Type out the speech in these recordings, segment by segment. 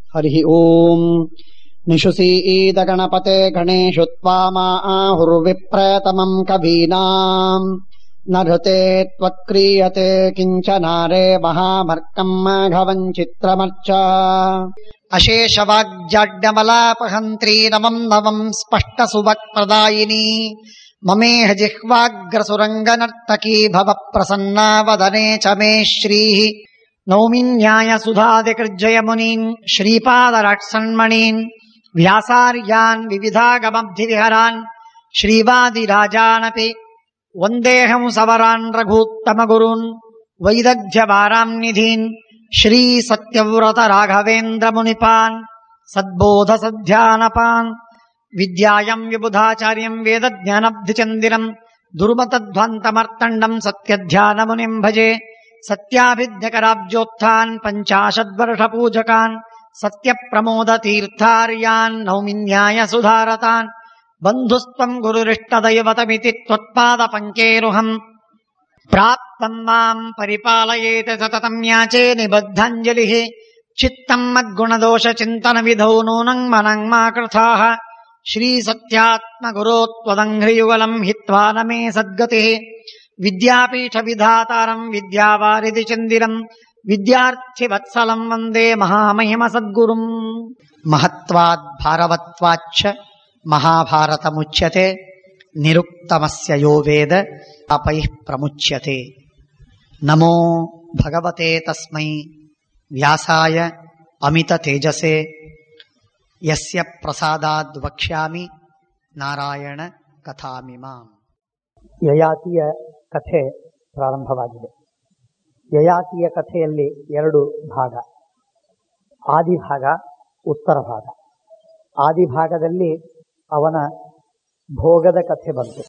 ಹರಿ ಓಂ. ನಿಶುಸೀತ ಗಣಪತೆ ಗಣೇಶು ತ್ವಾಮಾಹುರ್ವಿಪ್ರತಮಂ ಕವೀನಾಂ ನೃತೆ ತ್ವಕ್ರಿಯತೆ ಕಿಂಚನಾರೇ ಮಹಾಮರ್ಕಂ ಮಾಘವಂ ಚಿತ್ರಮರ್ಚ. ಅಶೇಷವಾಗ್ಜಾಡ್ಯಮಲಾಪಹಂತ್ರೀ ನಮಂ ನವಂ ಸ್ಪಷ್ಟ ಸುವಕ್ಪ್ರದಾಯಿನಿ ಮಮೇಹ ಜಿಹ್ವಾಗ್ರಸುರಂಗನರ್ತಕೀ ಭವ ಪ್ರಸನ್ನಾ ವದನೆ ಚ ಮೇ ಶ್ರೀಃ. ನೌಮಿ ನ್ಯಾಯ ಸುಧಾದಿಕೃಜ್ಜಯ ಮುನೀನ್ ಶ್ರೀಪಾದರಾಟ್ಸನ್ಮಣೀನ್ ವ್ಯಾಸಾರ್ಯಾನ್ ವಿವಿಧಾಗಮಬ್ಧಿವಿಹರಾನ್ ಶ್ರೀವಾದಿರಾಜಾನಪಿ ವಂದೇಹಂ ಸವರಾನ್ ರಘೂತ್ತಮ ಗುರೂನ್ ವೈದಗ್ಧ್ಯವಾರಾಂ ನಿಧೀನ್ ಶ್ರೀ ಸತ್ಯವ್ರತ ರಾಘವೇಂದ್ರ ಮುನಿಪಾನ್ ಸದ್ಬೋಧ ಸಧ್ಯಾನಪಾನ್ ವಿದ್ಯಾಯಂ ವಿಬುಧಾಚಾರ್ಯಂ ವೇದಜ್ಞಾನಬ್ಧಿಚಂದಿರಂ ದುರ್ಮತಧ್ವಂತಮರ್ತಂಡಂ ಸತ್ಯಧ್ಯಾನ ಮುನಿಂ ಭಜೆ. ಸತ್ಯಾಭಿಧ್ಯಕರಾಬ್ಜೋತ್ಥಾನ್ ಪಂಚಾಶದ್ವರ್ಷ ಪೂಜಕಾನ್ ಸತ್ಯ ಪ್ರಮೋದ ತೀರ್ಥಾರ್ಯಾನ್ ನೌಮಿ ನ್ಯಾಯ ಸುಧಾರತಾನ್. ಬಂಧುಸ್ತ್ವಂ ಗುರುರಿಷ್ಟದೈವತಮಿತಿ ತ್ವತ್ಪಾದ ಪಂಕೇರುಹಂ ಪ್ರಾಪ್ತಂ ಮಾಂ ಪರಿಪಾಲಯೇತ ಸತತಂ ಯಾಚೇ ನಿಬದ್ಧಾಂಜಲಿಃ. ಚಿತ್ತಂ ಮದ್ಗುಣದೋಷ ಚಿಂತನ ವಿಧೌ ನೂನಂ ಮನಂ ಮಾ ಕೃತಾಃ. ಶ್ರೀ ಸತ್ಯಾತ್ಮ ಗುರೋ ತ್ವದಂಘ್ರಿಯುಗಲಂ ಹಿತ್ವಾ ನ ಮೇ ಸದ್ಗತಿಃ. ವಿದ್ಯಾಪೀಠ ವಿಧಾತಾರಂ ವಿದ್ಯಾವಾರಿಧಿ ಚಂದಿರಂ ವಿದ್ಯಾರ್ಥಿ ವತ್ಸಲಂ ವಂದೇ ಮಹಾಮಹಿಮ ಸದ್ಗುರುಂ. ಮಹತ್ವಾದ್ ಭಾರವತ್ವಾಚ್ಚ ಮಹಾಭಾರತ ಮುಚ್ಯತೆ ನಿರುಕ್ತಮಸ್ಯ ಯೋ ವೇದ ಅಪೈಃ ಪ್ರಮುಚ್ಯತೆ. ನಮೋ ಭಗವತೆ ತಸ್ಮೈ ವ್ಯಾಸಾಯ ಅಮಿತ ತೇಜಸೆ ಯಸ್ಯ ಪ್ರಸಾದಾದ್ ವಕ್ಷ್ಯಾಮಿ ನಾರಾಯಣ ಕಥಾಮಿಮಾಂ. ಯಯಾತಿಯ ಕಥೆ ಪ್ರಾರಂಭವಾಗಿದೆ. ಯಯಾತಿಯ ಕಥೆಯಲ್ಲಿ ಎರಡು ಭಾಗ, ಆದಿಭಾಗ, ಉತ್ತರ ಭಾಗ. ಆದಿಭಾಗದಲ್ಲಿ ಅವನ ಭೋಗದ ಕಥೆ ಬಂತು.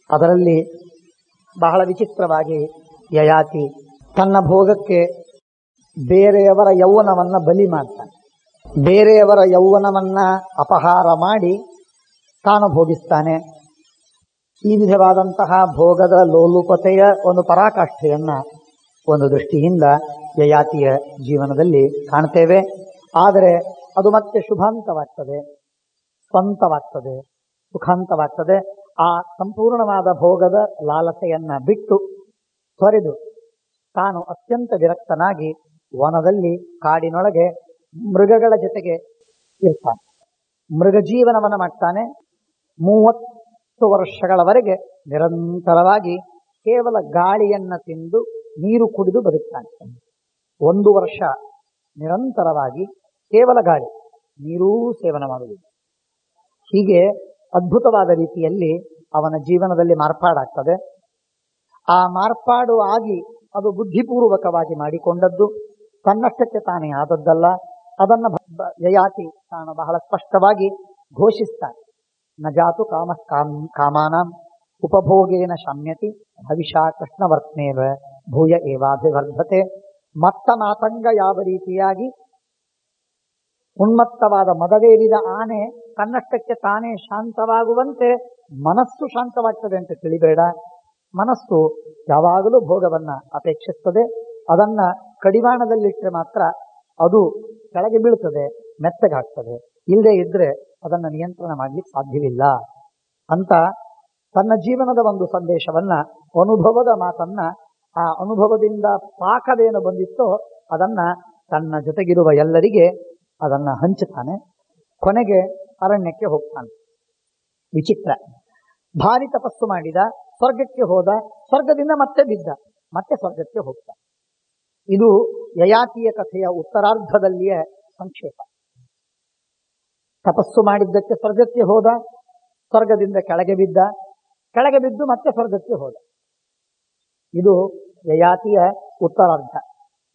ಅದರಲ್ಲಿ ಬಹಳ ವಿಚಿತ್ರವಾಗಿ ಯಯಾತಿ ತನ್ನ ಭೋಗಕ್ಕೆ ಬೇರೆಯವರ ಯೌವನವನ್ನ ಬಲಿ ಮಾಡ್ತಾನೆ. ಬೇರೆಯವರ ಯೌವನವನ್ನ ಅಪಹಾರ ಮಾಡಿ ತಾನು ಭೋಗಿಸ್ತಾನೆ. ಈ ವಿಧವಾದಂತಹ ಭೋಗದ ಲೋಲುಪತೆಯ ಒಂದು ಪರಾಕಾಷ್ಠೆಯನ್ನ ಒಂದು ದೃಷ್ಟಿಯಿಂದ ಯಯಾತಿಯ ಜೀವನದಲ್ಲಿ ಕಾಣ್ತೇವೆ. ಆದರೆ ಅದು ಮತ್ತೆ ಶುಭಾಂತವಾಗ್ತದೆ, ಸ್ವಂತವಾಗ್ತದೆ, ಸುಖಾಂತವಾಗ್ತದೆ. ಆ ಸಂಪೂರ್ಣವಾದ ಭೋಗದ ಲಾಲಸೆಯನ್ನ ಬಿಟ್ಟು ತೊರೆದು ತಾನು ಅತ್ಯಂತ ವಿರಕ್ತನಾಗಿ ವನದಲ್ಲಿ ಕಾಡಿನೊಳಗೆ ಮೃಗಗಳ ಜೊತೆಗೆ ಇರ್ತಾನೆ. ಮೃಗಜೀವನವನ್ನು ಮಾಡ್ತಾನೆ. 30 ವರ್ಷಗಳವರೆಗೆ ನಿರಂತರವಾಗಿ ಕೇವಲ ಗಾಳಿಯನ್ನ ತಿಂದು ನೀರು ಕುಡಿದು ಬದುಕ್ತಾನೆ. 1 ವರ್ಷ ನಿರಂತರವಾಗಿ ಕೇವಲ ಗಾಳಿ, ನೀರೂ ಸೇವನೆ ಮಾಡುವುದಿಲ್ಲ. ಹೀಗೆ ಅದ್ಭುತವಾದ ರೀತಿಯಲ್ಲಿ ಅವನ ಜೀವನದಲ್ಲಿ ಮಾರ್ಪಾಡಾಗ್ತದೆ. ಆ ಮಾರ್ಪಾಡು ಆಗಿ ಅದು ಬುದ್ಧಿಪೂರ್ವಕವಾಗಿ ಮಾಡಿಕೊಂಡದ್ದು, ತನ್ನಷ್ಟಕ್ಕೆ ತಾನೇ ಆದದ್ದಲ್ಲ. ಅದನ್ನು ಯಯಾತಿ ತಾನು ಬಹಳ ಸ್ಪಷ್ಟವಾಗಿ ಘೋಷಿಸ್ತಾನೆ. ನ ಜಾತು ಕಾಮಾನಾಂ ಉಪಭೋಗೇನ ಶಮ್ಯತಿ ಭವಿಷಾ ಕೃಷ್ಣವರ್ತ್ನೇವ ಭೂಯ ಏವಾಭಿವರ್ಧತೆ. ಮತ್ತ ಮಾತಂಗ ಯಾವ ರೀತಿಯಾಗಿ ಉನ್ಮತ್ತವಾದ ಮದವೇರಿದ ಆನೆ ತನ್ನಷ್ಟಕ್ಕೆ ತಾನೇ ಶಾಂತವಾಗುವಂತೆ ಮನಸ್ಸು ಶಾಂತವಾಗ್ತದೆ ಅಂತ ತಿಳಿಬೇಡ. ಮನಸ್ಸು ಯಾವಾಗಲೂ ಭೋಗವನ್ನ ಅಪೇಕ್ಷಿಸ್ತದೆ. ಅದನ್ನ ಕಡಿವಾಣದಲ್ಲಿಟ್ಟರೆ ಮಾತ್ರ ಅದು ಕೆಳಗೆ ಬೀಳ್ತದೆ, ಮೆತ್ತಗಾಗ್ತದೆ. ಇಲ್ಲದೆ ಇದ್ರೆ ಅದನ್ನು ನಿಯಂತ್ರಣ ಮಾಡಲಿಕ್ಕೆ ಸಾಧ್ಯವಿಲ್ಲ ಅಂತ ತನ್ನ ಜೀವನದ ಒಂದು ಸಂದೇಶವನ್ನ, ಅನುಭವದ ಮಾತನ್ನ, ಆ ಅನುಭವದಿಂದ ಪಾಕವೇನು ಬಂದಿತ್ತೋ ಅದನ್ನ ತನ್ನ ಜೊತೆಗಿರುವ ಎಲ್ಲರಿಗೆ ಅದನ್ನ ಹಂಚುತ್ತಾನೆ. ಕೊನೆಗೆ ಅರಣ್ಯಕ್ಕೆ ಹೋಗ್ತಾನೆ. ವಿಚಿತ್ರ, ಭಾರಿ ತಪಸ್ಸು ಮಾಡಿದ, ಸ್ವರ್ಗಕ್ಕೆ ಹೋದ, ಸ್ವರ್ಗದಿಂದ ಮತ್ತೆ ಬಿದ್ದ, ಮತ್ತೆ ಸ್ವರ್ಗಕ್ಕೆ ಹೋಗ್ತಾನೆ. ಇದು ಯಯಾತಿಯ ಕಥೆಯ ಉತ್ತರಾರ್ಧದಲ್ಲಿಯೇ ಸಂಕ್ಷೇಪ. ತಪಸ್ಸು ಮಾಡಿದ್ದಕ್ಕೆ ಸ್ವರ್ಗಕ್ಕೆ ಹೋದ, ಸ್ವರ್ಗದಿಂದ ಕೆಳಗೆ ಬಿದ್ದ, ಕೆಳಗೆ ಬಿದ್ದು ಮತ್ತೆ ಸ್ವರ್ಗಕ್ಕೆ ಹೋದ. ಇದು ಯಯಾತಿಯ ಉತ್ತರಾರ್ಧ.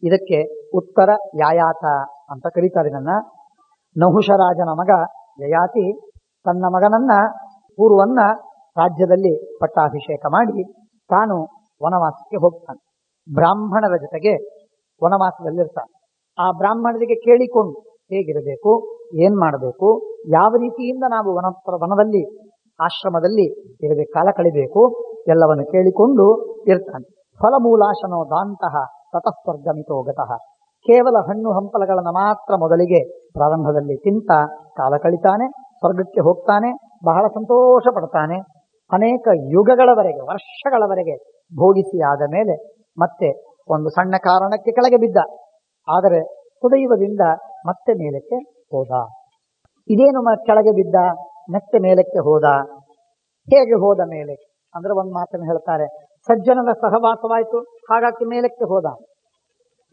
ಇದಕ್ಕೆ ಉತ್ತರ ಯಾಯಾತ ಅಂತ ಕರೀತಾರೆ. ನನ್ನ ನಹುಷರಾಜನ ಮಗ ಯಯಾತಿ ತನ್ನ ಮಗನನ್ನ ಪೂರ್ವನ್ನ ರಾಜ್ಯದಲ್ಲಿ ಪಟ್ಟಾಭಿಷೇಕ ಮಾಡಿ ತಾನು ವನವಾಸಕ್ಕೆ ಹೋಗ್ತಾನೆ. ಬ್ರಾಹ್ಮಣರ ಜೊತೆಗೆ ವನವಾಸದಲ್ಲಿರ್ತಾನೆ. ಆ ಬ್ರಾಹ್ಮಣರಿಗೆ ಕೇಳಿಕೊಂಡು ಹೇಗಿರಬೇಕು, ಏನ್ ಮಾಡಬೇಕು, ಯಾವ ರೀತಿಯಿಂದ ನಾವು ವನದಲ್ಲಿ ಆಶ್ರಮದಲ್ಲಿ ಇರಬೇಕು, ಕಾಲ ಕಳಿಬೇಕು, ಎಲ್ಲವನ್ನು ಕೇಳಿಕೊಂಡು ಇರ್ತಾನೆ. ಫಲಮೂಲಾಶನೋ ದಾಂತಹ ತತಃ ಸ್ವರ್ಗಮಿತೋ ಗತಃ. ಕೇವಲ ಹಣ್ಣು ಹಂಪಲಗಳನ್ನು ಮಾತ್ರ ಮೊದಲಿಗೆ ಪ್ರಾರಂಭದಲ್ಲಿ ತಿಂತ ಕಾಲ ಕಳಿತಾನೆ, ಸ್ವರ್ಗಕ್ಕೆ ಹೋಗ್ತಾನೆ, ಬಹಳ ಸಂತೋಷ ಪಡ್ತಾನೆ. ಅನೇಕ ಯುಗಗಳವರೆಗೆ, ವರ್ಷಗಳವರೆಗೆ ಭೋಗಿಸಿ ಆದ ಮೇಲೆ ಮತ್ತೆ ಒಂದು ಸಣ್ಣ ಕಾರಣಕ್ಕೆ ಕೆಳಗೆ ಬಿದ್ದ. ಆದರೆ ಸುದೈವದಿಂದ ಮತ್ತೆ ಮೇಲಕ್ಕೆ ಹೋದ. ಇದೇನು ಕೆಳಗೆ ಬಿದ್ದ, ಮತ್ತೆ ಮೇಲಕ್ಕೆ ಹೋದ? ಹೇಗೆ ಹೋದ ಮೇಲೆ ಅಂದ್ರೆ ಒಂದು ಮಾತನ್ನು ಹೇಳ್ತಾರೆ, ಸಜ್ಜನರ ಸಹವಾಸವಾಯಿತು, ಹಾಗಾಗಿ ಮೇಲಕ್ಕೆ ಹೋದ.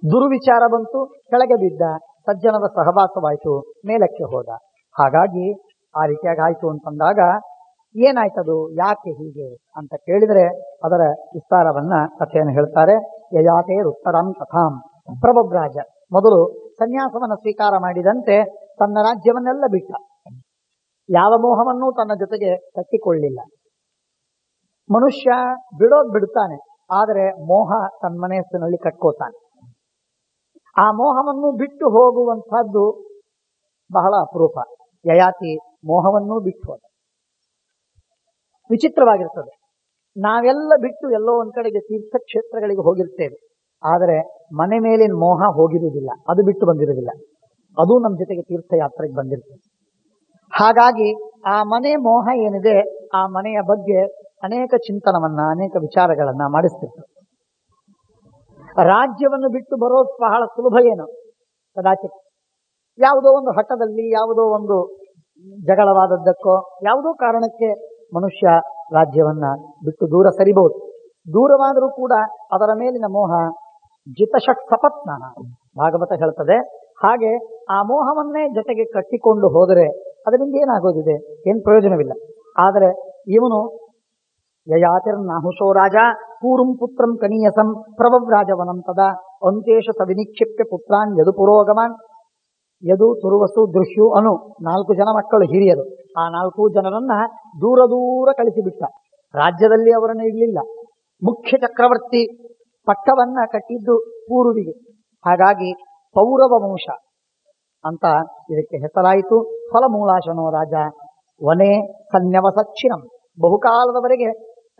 ದುರ್ವಿಚಾರ ಬಂತು, ಕೆಳಗೆ ಬಿದ್ದ. ಸಜ್ಜನರ ಸಹವಾಸವಾಯಿತು, ಮೇಲಕ್ಕೆ ಹೋದ. ಹಾಗಾಗಿ ಆ ರೀತಿಯಾಗಿ ಆಯ್ತು ಅಂತಂದಾಗ ಏನಾಯ್ತದು, ಯಾಕೆ ಹೀಗೆ ಅಂತ ಕೇಳಿದರೆ ಅದರ ವಿಸ್ತಾರವನ್ನ ಕಥೆಯನ್ನು ಹೇಳ್ತಾರೆ. ಯಯಾತೆ ಉತ್ತರಂ ಕಥಾಂ. ಪ್ರಭವ್ರಾಜ ಮೊದಲು ಸನ್ಯಾಸವನ್ನು ಸ್ವೀಕಾರ ಮಾಡಿದಂತೆ ತನ್ನ ರಾಜ್ಯವನ್ನೆಲ್ಲ ಬಿಟ್ಟ. ಯಾವ ಮೋಹವನ್ನೂ ತನ್ನ ಜೊತೆಗೆ ಕಟ್ಟಿಕೊಳ್ಳಿಲ್ಲ. ಮನುಷ್ಯ ಬಿಡೋದು ಬಿಡ್ತಾನೆ, ಆದರೆ ಮೋಹ ತನ್ನ ಮನಸ್ಸಿನಲ್ಲಿ ಕಟ್ಕೋತಾನೆ. ಆ ಮೋಹವನ್ನು ಬಿಟ್ಟು ಹೋಗುವಂತಹದ್ದು ಬಹಳ ಅಪರೂಪ. ಯಯಾತಿ ಮೋಹವನ್ನೂ ಬಿಟ್ಟು ಹೋದ. ವಿಚಿತ್ರವಾಗಿರ್ತದೆ. ನಾವೆಲ್ಲ ಬಿಟ್ಟು ಎಲ್ಲೋ ಒಂದ್ ಕಡೆಗೆ ತೀರ್ಥಕ್ಷೇತ್ರಗಳಿಗೆ ಹೋಗಿರ್ತೇವೆ, ಆದರೆ ಮನೆ ಮೇಲಿನ ಮೋಹ ಹೋಗಿರುವುದಿಲ್ಲ, ಅದು ಬಿಟ್ಟು ಬಂದಿರುವುದಿಲ್ಲ. ಅದು ನಮ್ಮ ಜೊತೆಗೆ ತೀರ್ಥಯಾತ್ರೆಗೆ ಬಂದಿರ್ತದೆ. ಹಾಗಾಗಿ ಆ ಮನೆ ಮೋಹ ಏನಿದೆ, ಆ ಮನೆಯ ಬಗ್ಗೆ ಅನೇಕ ಚಿಂತನವನ್ನ, ಅನೇಕ ವಿಚಾರಗಳನ್ನ ಮಾಡಿಸ್ತಿರ್ತದೆ. ರಾಜ್ಯವನ್ನು ಬಿಟ್ಟು ಬರೋದು ಬಹಳ ಸುಲಭ ಏನು, ಕದಾಚಿತ್ ಯಾವುದೋ ಒಂದು ಹಠದಲ್ಲಿ, ಯಾವುದೋ ಒಂದು ಜಗಳವಾದದ್ದಕ್ಕೋ, ಯಾವುದೋ ಕಾರಣಕ್ಕೆ ಮನುಷ್ಯ ರಾಜ್ಯವನ್ನ ಬಿಟ್ಟು ದೂರ ಸರಿಬಹುದು. ದೂರವಾದರೂ ಕೂಡ ಅದರ ಮೇಲಿನ ಮೋಹ ಜಿತಷಟ್ ಸಪತ್ನ ಭಾಗವತ ಹೇಳ್ತದೆ. ಹಾಗೆ ಆ ಮೋಹವನ್ನೇ ಜೊತೆಗೆ ಕಟ್ಟಿಕೊಂಡು ಹೋದರೆ ಅದರಿಂದ ಏನಾಗೋದಿದೆ, ಏನ್ ಪ್ರಯೋಜನವಿಲ್ಲ. ಆದರೆ ಇವನು ಯಯಾತಿರ್ನಾಹುಷೋ ರಾಜ ಪೂರ್ವಂ ಪುತ್ರಂ ಕನೀಯಸಂ ಪ್ರಭವ್ರಾಜವನಂ ತದಾ ಅಂತೇಶ ಸವಿನಿಕ್ಷಿಪ್ಯ ಪುತ್ರಾನ್ ಯದು ಪುರೋಗಮಾನ್ ಯದು ತುರುವಸು ದೃಶ್ಯು ಅನು. 4 ಜನ ಮಕ್ಕಳು ಹಿರಿಯರು. ಆ 4 ಜನರನ್ನ ದೂರ ದೂರ ಕಳಿಸಿಬಿಟ್ಟ. ರಾಜ್ಯದಲ್ಲಿ ಅವರನ್ನು ಇಡಲಿಲ್ಲ. ಮುಖ್ಯ ಚಕ್ರವರ್ತಿ ಪಟ್ಟವನ್ನ ಕಟ್ಟಿದ್ದು ಪೂರ್ವಿಗೆ. ಹಾಗಾಗಿ ಪೌರವ ವಂಶ ಅಂತ ಇದಕ್ಕೆ ಹೆಸರಾಯಿತು. ಫಲಮೂಲಾಶನೋ ರಾಜ ವನೇ ಸನ್ಯವಸಚ್ಛಿರಂ. ಬಹುಕಾಲದವರೆಗೆ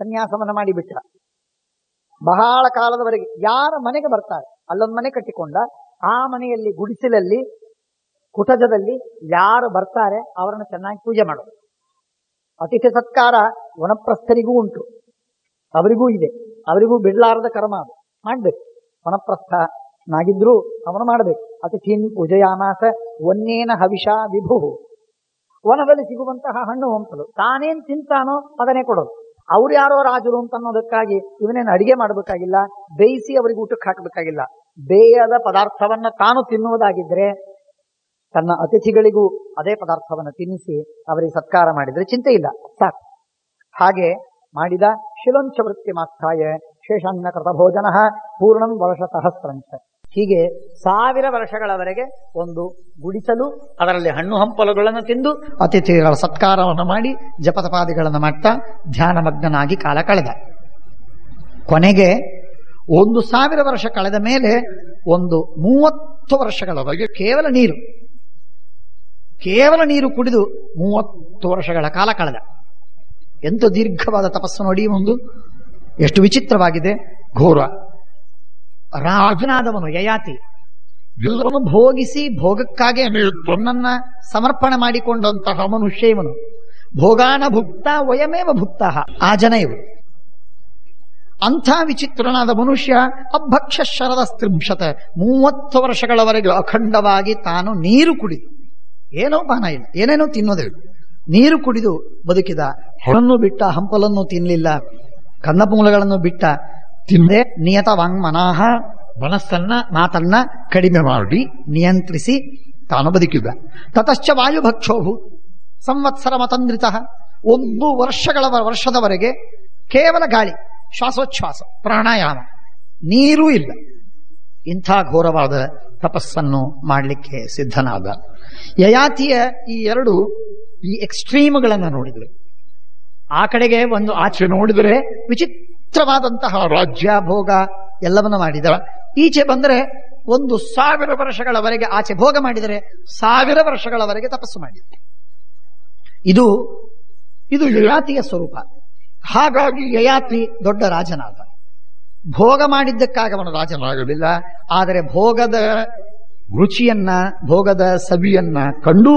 ಸನ್ಯಾಸವನ್ನ ಮಾಡಿಬಿಟ್ಟ. ಬಹಳ ಕಾಲದವರೆಗೆ ಯಾರ ಮನೆಗೆ ಬರ್ತಾರೆ ಅಲ್ಲೊಂದು ಮನೆ ಕಟ್ಟಿಕೊಂಡ. ಆ ಮನೆಯಲ್ಲಿ ಗುಡಿಸಲಲ್ಲಿ, ಕುಟಜದಲ್ಲಿ ಯಾರು ಬರ್ತಾರೆ ಅವರನ್ನು ಚೆನ್ನಾಗಿ ಪೂಜೆ ಮಾಡೋದು. ಅತಿಥಿ ಸತ್ಕಾರ ವನಪ್ರಸ್ಥರಿಗೂ ಉಂಟು, ಅವರಿಗೂ ಇದೆ. ಅವರಿಗೂ ಬಿಡ್ಲಾರದ ಕರ್ಮ ಅದು ಮಾಡ್ಬೇಕು. ವನಪ್ರಸ್ಥನಾಗಿದ್ರು ಅವನು ಮಾಡಬೇಕು. ಅತಿಥಿನ್ ಪೂಜೆಯಾಮಾಸ ವನ್ನೇನ ಹವಿಷಾ ವಿಭು. ವನದಲ್ಲಿ ಸಿಗುವಂತಹ ಹಣ್ಣು ಹಂಪಲು ತಾನೇನ್ ತಿಂತಾನೋ ಅದನ್ನೇ ಕೊಡೋದು. ಅವ್ರು ಯಾರೋ ರಾಜರು ಅಂತ ಅನ್ನೋದಕ್ಕಾಗಿ ಇವನೇನು ಅಡಿಗೆ ಮಾಡಬೇಕಾಗಿಲ್ಲ, ಬೇಯಿಸಿ ಅವರಿಗೆ ಊಟಕ್ಕೆ ಹಾಕಬೇಕಾಗಿಲ್ಲ. ಬೇಯದ ಪದಾರ್ಥವನ್ನ ತಾನು ತಿನ್ನುವುದಾಗಿದ್ರೆ ತನ್ನ ಅತಿಥಿಗಳಿಗೂ ಅದೇ ಪದಾರ್ಥವನ್ನು ತಿನ್ನಿಸಿ ಅವರಿಗೆ ಸತ್ಕಾರ ಮಾಡಿದ್ರೆ ಚಿಂತೆ ಇಲ್ಲ, ಸಾಕು. ಹಾಗೆ ಮಾಡಿದ. ಶಿಲಂಚ ವೃತ್ತಿ ಮಾಸ್ಥಾಯ ಶೇಷಾನ್ನ ಕೃತ ಭೋಜನ ಪೂರ್ಣಂ ವರ್ಷ ಸಹಸ್ರಂಚ. ಹೀಗೆ 1000 ವರ್ಷಗಳವರೆಗೆ ಒಂದು ಗುಡಿಸಲು, ಅದರಲ್ಲಿ ಹಣ್ಣು ಹಂಪಲುಗಳನ್ನು ತಿಂದು ಅತಿಥಿಗಳ ಸತ್ಕಾರವನ್ನು ಮಾಡಿ ಜಪತಪಾದಿಗಳನ್ನು ಮಾಡ್ತಾ ಧ್ಯಾನಮಗ್ನಾಗಿ ಕಾಲ ಕಳೆದ. ಕೊನೆಗೆ 1000 ವರ್ಷ ಕಳೆದ ಮೇಲೆ ಒಂದು 30 ವರ್ಷಗಳವರೆಗೆ ಕೇವಲ ನೀರು ಕುಡಿದು 30 ವರ್ಷಗಳ ಕಾಲ ಕಳೆದ. ಎಂತ ದೀರ್ಘವಾದ ತಪಸ್ಸು ನೋಡಿ. ಒಂದು ಎಷ್ಟು ವಿಚಿತ್ರವಾಗಿದೆ, ಘೋರ. ರಾಜನಾದವನು ಯಯಾತಿ ಎಲ್ಲವನ್ನು ಭೋಗಿಸಿ ಭೋಗಕ್ಕಾಗಿ ತನ್ನನ್ನ ಸಮರ್ಪಣೆ ಮಾಡಿಕೊಂಡಂತಹ ಮನುಷ್ಯ ಇವನು. ಭೋಗಾನ ಭುಕ್ತ ವಯಮೇವ ಭುಕ್ತ ಆ ಜನ ಇವರು. ಅಂಥ ವಿಚಿತ್ರನಾದ ಮನುಷ್ಯ ಅಭಕ್ಷ ಶರದ 30 ವರ್ಷಗಳವರೆಗೆ ಅಖಂಡವಾಗಿ ತಾನು ನೀರು ಕುಡಿದು, ಏನೋ ಪಾನ ಇಲ್ಲ, ಏನೇನೋ ತಿನ್ನೋದಿಲ್ಲ, ನೀರು ಕುಡಿದು ಬದುಕಿದ. ಹಣ್ಣನ್ನು ಬಿಟ್ಟ, ಹಂಪಲನ್ನು ತಿನ್ನಲಿಲ್ಲ, ಕನ್ನಪೂಲಗಳನ್ನು ಬಿಟ್ಟ, ತಿನ್ನದೆ ನಿಯತ ವಾಂಗ್ಮನಾಹ ಮನಸ್ಸನ್ನ ಮಾತನ್ನ ಕಡಿಮೆ ಮಾಡಿ ನಿಯಂತ್ರಿಸಿ ತಾನು ಬದುಕಿದ. ತತಶ್ಚ ವಾಯುಭಕ್ಷೋಭು ಸಂವತ್ಸರ ಮತಂದ್ರಿತ. 1 ವರ್ಷದವರೆಗೆ ಕೇವಲ ಗಾಳಿ, ಶ್ವಾಸೋಚ್ಛ್ವಾಸ, ಪ್ರಾಣಾಯಾಮ, ನೀರೂ ಇಲ್ಲ. ಇಂಥ ಘೋರವಾದ ತಪಸ್ಸನ್ನು ಮಾಡಲಿಕ್ಕೆ ಸಿದ್ಧನಾದ. ಯಯಾತಿಯ ಈ ಎಕ್ಸ್ಟ್ರೀಮ್ಗಳನ್ನು ನೋಡಿದ್ರು. ಆ ಕಡೆಗೆ ಒಂದು ಆಚೆ ನೋಡಿದರೆ ವಿಚಿತ್ರವಾದಂತಹ ರಾಜ್ಯ ಭೋಗ ಎಲ್ಲವನ್ನು ಮಾಡಿದ. ಈಚೆ ಬಂದರೆ 1000 ವರ್ಷಗಳವರೆಗೆ ಆಚೆ ಭೋಗ ಮಾಡಿದರೆ 1000 ವರ್ಷಗಳವರೆಗೆ ತಪಸ್ಸು ಮಾಡಿದ. ಇದು ಯಯಾತಿಯ ಸ್ವರೂಪ. ಹಾಗಾಗಿ ಯಯಾತಿ ದೊಡ್ಡ ರಾಜನಾದ. ಭೋಗ ಮಾಡಿದ್ದಕ್ಕಾಗಿ ಅವನು ರಾಜನಾಗಲಿಲ್ಲ, ಆದರೆ ಭೋಗದ ರುಚಿಯನ್ನ ಭೋಗದ ಸವಿಯನ್ನ ಕಂಡು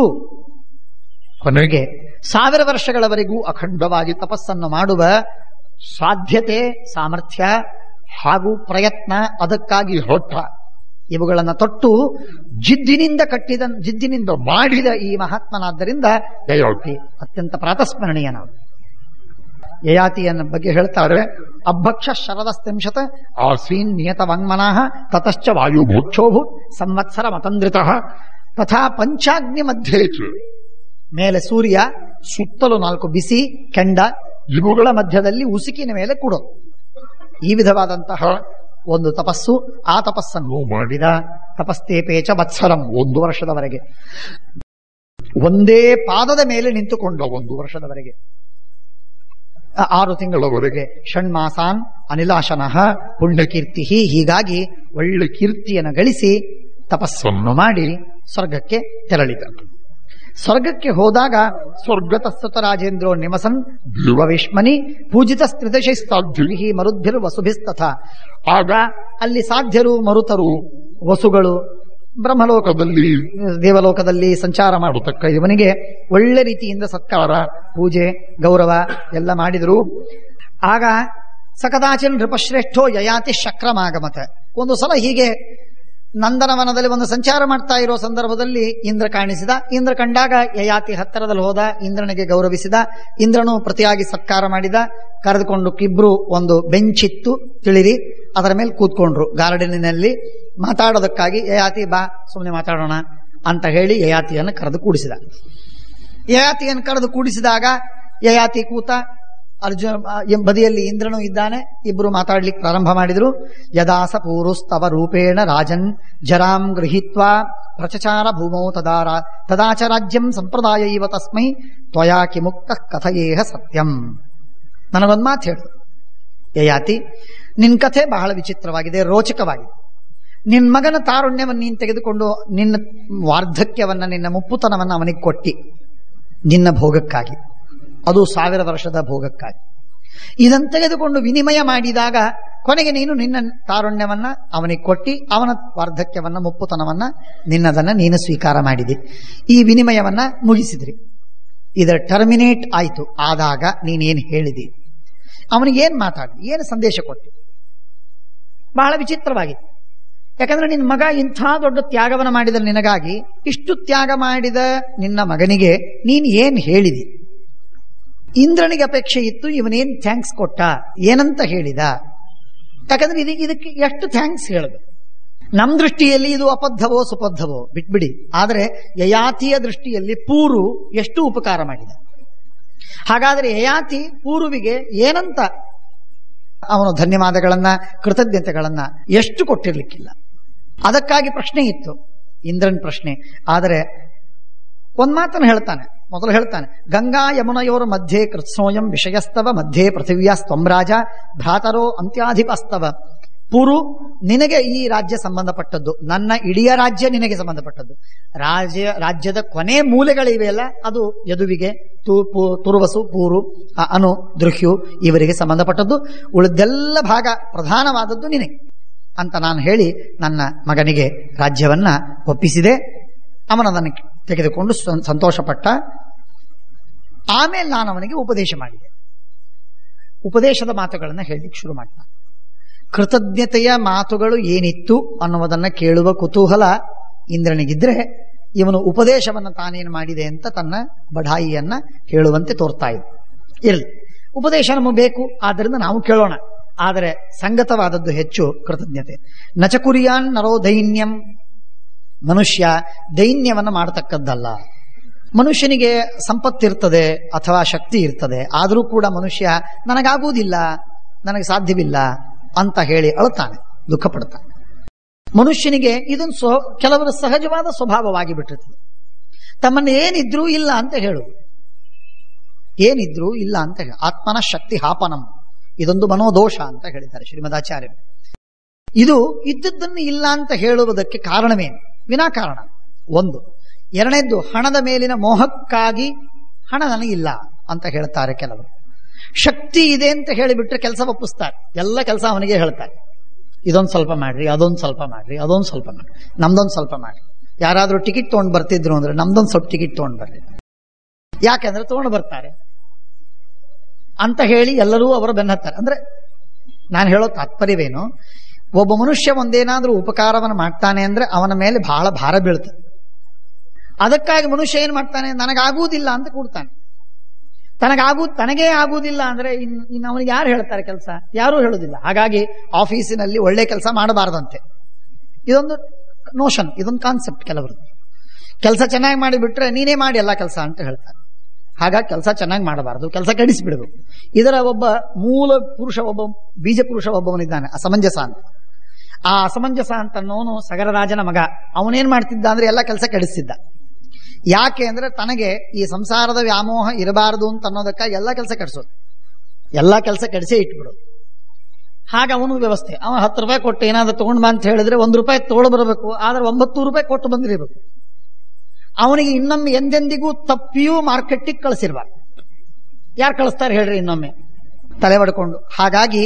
ಕೊನೆಗೆ 1000 ವರ್ಷಗಳವರೆಗೂ ಅಖಂಡವಾಗಿ ತಪಸ್ಸನ್ನು ಮಾಡುವ ಸಾಧ್ಯತೆ, ಸಾಮರ್ಥ್ಯ ಹಾಗೂ ಪ್ರಯತ್ನ, ಅದಕ್ಕಾಗಿ ಹೊಟ್ಟ ಇವುಗಳನ್ನು ತೊಟ್ಟು ಜಿದ್ದಿನಿಂದ ಮಾಡಿದ ಈ ಮಹಾತ್ಮನಾದ್ದರಿಂದ ಯಯಾತಿ ಅತ್ಯಂತ ಪ್ರಾತಸ್ಮರಣೀಯನಾದ. ಯಯಾತಿಯನ್ನ ಬಗ್ಗೆ ಹೇಳ್ತಾರೆ, ಅಭಕ್ಷ ಶರದಸ್ತ್ರಿಂಶತ ಆಸೀನ್ ನಿಯತ ವಾಂಗ್ಮನಃ ತತಶ್ಚ ವಾಯುಭೂಕ್ಷೋಭೂತ್ ಸಂವತ್ಸರ ಮತಂದ್ರಿತಃ ತಥಾ ಪಂಚಾಗ್ನಿ ಮಧ್ಯೆ ಮೇಲೆ ಸೂರ್ಯ, ಸುತ್ತಲೂ 4 ಬಿಸಿ ಕೆಂಡ, ಇವುಗಳ ಮಧ್ಯದಲ್ಲಿ ಉಸುಕಿನ ಮೇಲೆ ಕೂಡೋದು. ಈ ವಿಧವಾದಂತಹ ಒಂದು ತಪಸ್ಸು. ಆ ತಪಸ್ಸನ್ನು ಮಾಡಿದ. ತಪಸ್ತೇಪೇಚ ವತ್ಸರಂ 1 ವರ್ಷದವರೆಗೆ ಒಂದೇ ಪಾದದ ಮೇಲೆ ನಿಂತುಕೊಂಡ 1 ವರ್ಷದವರೆಗೆ 6 ತಿಂಗಳವರೆಗೆ. ಷಣ್ಮಾಸಾನ್ ಅನಿಲಾಶನಃ ಪುಣ್ಯಕೀರ್ತಿ. ಹೀಗಾಗಿ ಒಳ್ಳೆ ಕೀರ್ತಿಯನ್ನು ಗಳಿಸಿ ತಪಸ್ಸನ್ನು ಮಾಡಿ ಸ್ವರ್ಗಕ್ಕೆ ತೆರಳಿದ. ಸ್ವರ್ಗಕ್ಕೆ ಹೋದಾಗ ಸ್ವರ್ಗತಸ್ತುತ ರಾಜೇಂದ್ರೋ ನಿಮಸನ್ ಧ್ರುವವಿಷ್ಮನಿ ಪೂಜಿತ ಸ್ತ್ರಿದಶೈಸ್ತಾಧ್ಯುಹಿ ಮರುದ್ಭಿರ್ ವಸುಭಿಸ್ತಥ. ಆಗ ಅಲ್ಲಿ ಸಾಧ್ಯರು, ಮರುತರು, ವಸುಗಳು ಬ್ರಹ್ಮಲೋಕದಲ್ಲಿ, ದೇವಲೋಕದಲ್ಲಿ ಸಂಚಾರ ಮಾಡತಕ್ಕ ಇವನಿಗೆ ಒಳ್ಳೆ ರೀತಿಯಿಂದ ಸತ್ಕಾರ, ಪೂಜೆ, ಗೌರವ ಎಲ್ಲ ಮಾಡಿದರು. ಆಗ ಸಕದಾಚಿನ್ ನೃಪಶ್ರೇಷ್ಠೋ ಯಯಾತಿ ಶಕ್ರಮಾಗಮತ. ಒಂದು ಸಲ ಹೀಗೆ ನಂದನವನದಲ್ಲಿ ಒಂದು ಸಂಚಾರ ಮಾಡ್ತಾ ಇರೋ ಸಂದರ್ಭದಲ್ಲಿ ಇಂದ್ರ ಕಾಣಿಸಿದ. ಇಂದ್ರ ಕಂಡಾಗ ಯಯಾತಿ ಹತ್ತಿರದಲ್ಲಿ ಹೋದ, ಇಂದ್ರನಿಗೆ ಗೌರವಿಸಿದ. ಇಂದ್ರನು ಪ್ರತಿಯಾಗಿ ಸತ್ಕಾರ ಮಾಡಿದ. ಕರೆದುಕೊಂಡು ಇಬ್ರು ಒಂದು ಬೆಂಚಿತ್ತು ತಿಳಿರಿ, ಅದರ ಮೇಲೆ ಕೂತ್ಕೊಂಡ್ರು ಗಾರ್ಡನಿನಲ್ಲಿ ಮಾತಾಡೋದಕ್ಕಾಗಿ. ಯಯಾತಿ ಬಾ ಸುಮ್ಮನೆ ಮಾತಾಡೋಣ ಅಂತ ಹೇಳಿ ಯಯಾತಿಯನ್ನು ಕರೆದು ಕೂಡಿಸಿದ. ಯಯಾತಿಯನ್ನು ಕರೆದು ಕೂಡಿಸಿದಾಗ ಯಯಾತಿ ಕೂತ, ಅರ್ಜುನ ಬದಿಯಲ್ಲಿ ಇಂದ್ರನು ಇದ್ದಾನೆ. ಇಬ್ರು ಮಾತಾಡ್ಲಿಕ್ಕೆ ಪ್ರಾರಂಭ ಮಾಡಿದ್ರು. ಯದಾಸ ಪೂರುಸ್ತವ ರೂಪೇಣ ರಾಜನ್ ಜರಾಂ ಗೃಹೀತ್ವಾ ಪ್ರಚಚಾರ ಭೂಮೌ ತದಾಚ ರಾಜ್ಯಂ ಸಂಪ್ರದಾಯ ಇವ ತಸ್ಮೈ ತ್ವಯಾ ಕಿಮುಕ್ತ ಕಥಯೇಹ ಸತ್ಯಂ. ನನಗೊಂದು ಮಾತು ಹೇಳು ಯಯಾತಿ, ನಿನ್ ಕಥೆ ಬಹಳ ವಿಚಿತ್ರವಾಗಿದೆ, ರೋಚಕವಾಗಿದೆ. ನಿನ್ ಮಗನ ತಾರುಣ್ಯವನ್ನು ನೀನು ತೆಗೆದುಕೊಂಡು ನಿನ್ನ ವಾರ್ಧಕ್ಯವನ್ನ, ನಿನ್ನ ಮುಪ್ಪುತನವನ್ನು ಅವನಿಗೆ ಕೊಟ್ಟಿ, ನಿನ್ನ ಭೋಗಕ್ಕಾಗಿ, ಅದು 1000 ವರ್ಷದ ಭೋಗಕ್ಕಾಗಿ. ಇದನ್ನು ತೆಗೆದುಕೊಂಡು ವಿನಿಮಯ ಮಾಡಿದಾಗ ಕೊನೆಗೆ ನೀನು ನಿನ್ನ ತಾರುಣ್ಯವನ್ನ ಅವನಿಗೆ ಕೊಟ್ಟಿ, ಅವನ ವಾರ್ಧಕ್ಯವನ್ನ, ಮುಪ್ಪುತನವನ್ನ, ನಿನ್ನದನ್ನ ನೀನು ಸ್ವೀಕಾರ ಮಾಡಿದಿ. ಈ ವಿನಿಮಯವನ್ನ ಮುಗಿಸಿದ್ರಿ. ಇದರ ಟರ್ಮಿನೇಟ್ ಆಯಿತು. ಆದಾಗ ನೀನೇನು ಹೇಳಿದಿ, ಅವನಿಗೇನು ಮಾತಾಡಿ, ಏನು ಸಂದೇಶ ಕೊಟ್ಟಿ, ಬಹಳ ವಿಚಿತ್ರವಾಗಿತ್ತು. ಯಾಕಂದ್ರೆ ನಿನ್ನ ಮಗ ಇಂಥ ದೊಡ್ಡ ತ್ಯಾಗವನ್ನು ಮಾಡಿದ ನಿನಗಾಗಿ, ಇಷ್ಟು ತ್ಯಾಗ ಮಾಡಿದ ನಿನ್ನ ಮಗನಿಗೆ ನೀನು ಏನು ಹೇಳಿದಿ? ಇಂದ್ರನಿಗೆ ಅಪೇಕ್ಷೆ ಇತ್ತು, ಇವನೇನ್ ಥ್ಯಾಂಕ್ಸ್ ಕೊಟ್ಟ, ಏನಂತ ಹೇಳಿದ? ಯಾಕಂದ್ರೆ ಇದಕ್ಕೆ ಎಷ್ಟು ಥ್ಯಾಂಕ್ಸ್ ಹೇಳಬೇಕು? ನಮ್ಮ ದೃಷ್ಟಿಯಲ್ಲಿ ಇದು ಅಬದ್ಧವೋ ಸುಬದ್ಧವೋ ಬಿಟ್ಬಿಡಿ, ಆದರೆ ಯಯಾತಿಯ ದೃಷ್ಟಿಯಲ್ಲಿ ಪೂರು ಎಷ್ಟು ಉಪಕಾರ ಮಾಡಿದ. ಹಾಗಾದರೆ ಯಯಾತಿ ಪೂರುವಿಗೆ ಏನಂತ ಅವನು ಧನ್ಯವಾದಗಳನ್ನ, ಕೃತಜ್ಞತೆಗಳನ್ನ ಎಷ್ಟು ಕೊಟ್ಟಿರ್ಲಿಕ್ಕಿಲ್ಲ. ಅದಕ್ಕಾಗಿ ಪ್ರಶ್ನೆ ಇತ್ತು, ಇಂದ್ರನ್ ಪ್ರಶ್ನೆ. ಆದರೆ ಒಂದ್ ಮಾತನ್ನು ಹೇಳ್ತಾನೆ, ಮೊದಲು ಹೇಳ್ತಾನೆ, ಗಂಗಾ ಯಮುನಯೋರ್ ಮಧ್ಯೆ ಕೃತ್ಸ್ನೋಯಂ ವಿಷಯಸ್ತವ ಮಧ್ಯೆ ಪೃಥಿವ್ಯಾ ಸ್ತಂರಾಜ ಭ್ರಾತರೋ ಅಂತ್ಯಾಧಿಪಸ್ತವ. ಪೂರು, ನಿನಗೆ ಈ ರಾಜ್ಯ ಸಂಬಂಧಪಟ್ಟದ್ದು, ನನ್ನ ಇಡೀ ರಾಜ್ಯ ನಿನಗೆ ಸಂಬಂಧಪಟ್ಟದ್ದು. ರಾಜ್ಯದ ಕೊನೆ ಮೂಲೆಗಳಿವೆಯಲ್ಲ, ಅದು ಯದುವಿಗೆ, ತುರುವಸು, ಪೂರು, ಅನು, ದೃಹ್ಯು ಇವರಿಗೆ ಸಂಬಂಧಪಟ್ಟದ್ದು. ಉಳಿದೆಲ್ಲ ಭಾಗ ಪ್ರಧಾನವಾದದ್ದು ನಿನಗೆ ಅಂತ ನಾನು ಹೇಳಿ ನನ್ನ ಮಗನಿಗೆ ರಾಜ್ಯವನ್ನ ಒಪ್ಪಿಸಿದೆ. ಅವನದನ್ನು ತೆಗೆದುಕೊಂಡು ಸಂತೋಷಪಟ್ಟ. ಆಮೇಲೆ ನಾನು ಅವನಿಗೆ ಉಪದೇಶ ಮಾಡಿದೆ. ಉಪದೇಶದ ಮಾತುಗಳನ್ನು ಹೇಳಲಿಕ್ಕೆ ಶುರು ಮಾಡ್ತಾನೆ. ಕೃತಜ್ಞತೆಯ ಮಾತುಗಳು ಏನಿತ್ತು ಅನ್ನುವುದನ್ನು ಕೇಳುವ ಕುತೂಹಲ ಇಂದ್ರನಿಗಿದ್ರೆ, ಇವನು ಉಪದೇಶವನ್ನು ತಾನೇನು ಮಾಡಿದೆ ಅಂತ ತನ್ನ ಬಢಾಯಿಯನ್ನ ಹೇಳುವಂತೆ ತೋರ್ತಾ ಇದೆ. ಇರಲಿ, ಉಪದೇಶ ನಮಗೆ ಬೇಕು, ಆದ್ದರಿಂದ ನಾವು ಕೇಳೋಣ. ಆದರೆ ಸಂಗತವಾದದ್ದು ಹೆಚ್ಚು ಕೃತಜ್ಞತೆ. ನಚಕುರಿಯಾನ್ ನರೋ ದೈನ್ಯಂ. ಮನುಷ್ಯ ದೈನ್ಯವನ್ನು ಮಾಡತಕ್ಕದ್ದಲ್ಲ. ಮನುಷ್ಯನಿಗೆ ಸಂಪತ್ತಿರ್ತದೆ ಅಥವಾ ಶಕ್ತಿ ಇರ್ತದೆ, ಆದರೂ ಕೂಡ ಮನುಷ್ಯ ನನಗಾಗುವುದಿಲ್ಲ, ನನಗೆ ಸಾಧ್ಯವಿಲ್ಲ ಅಂತ ಹೇಳಿ ಅಳುತ್ತಾನೆ, ದುಃಖ ಪಡ್ತಾನೆ. ಮನುಷ್ಯನಿಗೆ ಇದೊಂದು ಕೆಲವರ ಸಹಜವಾದ ಸ್ವಭಾವವಾಗಿ ಬಿಟ್ಟಿರ್ತದೆ. ತಮ್ಮನ್ನು ಏನಿದ್ರೂ ಇಲ್ಲ ಅಂತ ಹೇಳುದು, ಏನಿದ್ರೂ ಇಲ್ಲ ಅಂತ ಹೇಳಿ. ಆತ್ಮನ ಶಕ್ತಿ ಹಾಪನಂ, ಇದೊಂದು ಮನೋದೋಷ ಅಂತ ಹೇಳಿದ್ದಾರೆ ಶ್ರೀಮದಾಚಾರ್ಯರು. ಇದು ಇದ್ದದ್ದನ್ನು ಇಲ್ಲ ಅಂತ ಹೇಳುವುದಕ್ಕೆ ಕಾರಣವೇನು? ವಿನಾಕಾರಣ ಒಂದು. ಎರಡನೇದ್ದು, ಹಣದ ಮೇಲಿನ ಮೋಹಕ್ಕಾಗಿ ಹಣ ನನಗಿಲ್ಲ ಅಂತ ಹೇಳ್ತಾರೆ ಕೆಲವರು. ಶಕ್ತಿ ಇದೆ ಅಂತ ಹೇಳಿಬಿಟ್ರೆ ಕೆಲಸ ಒಪ್ಪಿಸ್ತಾರೆ, ಎಲ್ಲ ಕೆಲಸ ಅವನಿಗೆ ಹೇಳ್ತಾರೆ. ಇದೊಂದು ಸ್ವಲ್ಪ ಮಾಡ್ರಿ, ಅದೊಂದು ಸ್ವಲ್ಪ ಮಾಡ್ರಿ, ಅದೊಂದು ಸ್ವಲ್ಪ ಮಾಡ್ರಿ, ನಮ್ದೊಂದು ಸ್ವಲ್ಪ ಮಾಡ್ರಿ. ಯಾರಾದ್ರೂ ಟಿಕೆಟ್ ತೊಗೊಂಡು ಬರ್ತಿದ್ರು ಅಂದ್ರೆ ನಮ್ದೊಂದು ಸ್ವಲ್ಪ ಟಿಕೆಟ್ ತೊಗೊಂಡು ಬರ್ರಿ, ಯಾಕೆಂದ್ರೆ ತೊಗೊಂಡು ಬರ್ತಾರೆ ಅಂತ ಹೇಳಿ ಎಲ್ಲರೂ ಅವರ ಬೆನ್ನತ್ತಾರೆ. ಅಂದ್ರೆ ನಾನು ಹೇಳೋ ತಾತ್ಪರ್ಯವೇನು, ಒಬ್ಬ ಮನುಷ್ಯ ಒಂದೇನಾದ್ರೂ ಉಪಕಾರವನ್ನು ಮಾಡ್ತಾನೆ ಅಂದ್ರೆ ಅವನ ಮೇಲೆ ಬಹಳ ಭಾರ ಬೀಳ್ತದೆ. ಅದಕ್ಕಾಗಿ ಮನುಷ್ಯ ಏನ್ ಮಾಡ್ತಾನೆ, ನನಗಾಗುವುದಿಲ್ಲ ಅಂತ ಕೂಡ್ತಾನೆ. ತನಗೇ ಆಗುವುದಿಲ್ಲ ಅಂದ್ರೆ ಇನ್ನು ಅವನಿಗೆ ಯಾರು ಹೇಳ್ತಾರೆ ಕೆಲಸ? ಯಾರೂ ಹೇಳುವುದಿಲ್ಲ. ಹಾಗಾಗಿ ಆಫೀಸಿನಲ್ಲಿ ಒಳ್ಳೆ ಕೆಲಸ ಮಾಡಬಾರದಂತೆ. ಇದೊಂದು ನೋಷನ್, ಇದೊಂದು ಕಾನ್ಸೆಪ್ಟ್ ಕೆಲವರು. ಕೆಲಸ ಚೆನ್ನಾಗಿ ಮಾಡಿಬಿಟ್ರೆ ನೀನೇ ಮಾಡಿ ಎಲ್ಲ ಕೆಲಸ ಅಂತ ಹೇಳ್ತಾರೆ. ಹಾಗಾಗಿ ಕೆಲಸ ಚೆನ್ನಾಗಿ ಮಾಡಬಾರದು, ಕೆಲಸ ಕೆಡಿಸಿಬಿಡಬೇಕು. ಇದರ ಒಬ್ಬ ಮೂಲ ಪುರುಷ, ಒಬ್ಬ ಬೀಜ ಪುರುಷ ಒಬ್ಬವನಿದ್ದಾನೆ, ಅಸಮಂಜಸ ಅಂತ. ಆ ಅಸಮಂಜಸ ಅಂತ ಅನ್ನೋನು ಸಗರರಾಜನ ಮಗ. ಅವನೇನ್ ಮಾಡ್ತಿದ್ದ ಅಂದ್ರೆ ಎಲ್ಲ ಕೆಲಸ ಕೆಡಿಸ್ತಿದ್ದ. ಯಾಕೆ ಅಂದ್ರೆ ತನಗೆ ಈ ಸಂಸಾರದ ವ್ಯಾಮೋಹ ಇರಬಾರದು ಅಂತ ಅನ್ನೋದಕ್ಕಾಗಿ ಎಲ್ಲ ಕೆಲಸ ಕೆಡಿಸೋದು, ಎಲ್ಲ ಕೆಲಸ ಕೆಡಿಸೇ ಇಟ್ಬಿಡೋದು. ಹಾಗೆ ಅವನು ವ್ಯವಸ್ಥೆ. ಅವ 10 ರೂಪಾಯಿ ಕೊಟ್ಟು ಏನಾದ್ರು ತಗೊಂಡ್ ಬಾ ಅಂತ ಹೇಳಿದ್ರೆ 1 ರೂಪಾಯಿ ತಗೊಳ್ಳಿ ಬರಬೇಕು, ಆದ್ರೆ 9 ರೂಪಾಯಿ ಕೊಟ್ಟು ಬಂದಿರಬೇಕು. ಅವನಿಗೆ ಇನ್ನೊಮ್ಮೆ ಎಂದೆಂದಿಗೂ ತಪ್ಪಿಯೂ ಮಾರ್ಕೆಟಿಗೆ ಕಳಿಸಿರ್ಬಾರ್ದು. ಯಾರು ಕಳಿಸ್ತಾರೆ ಹೇಳ್ರಿ ಇನ್ನೊಮ್ಮೆ? ತಲೆ ಬಡ್ಕೊಂಡು. ಹಾಗಾಗಿ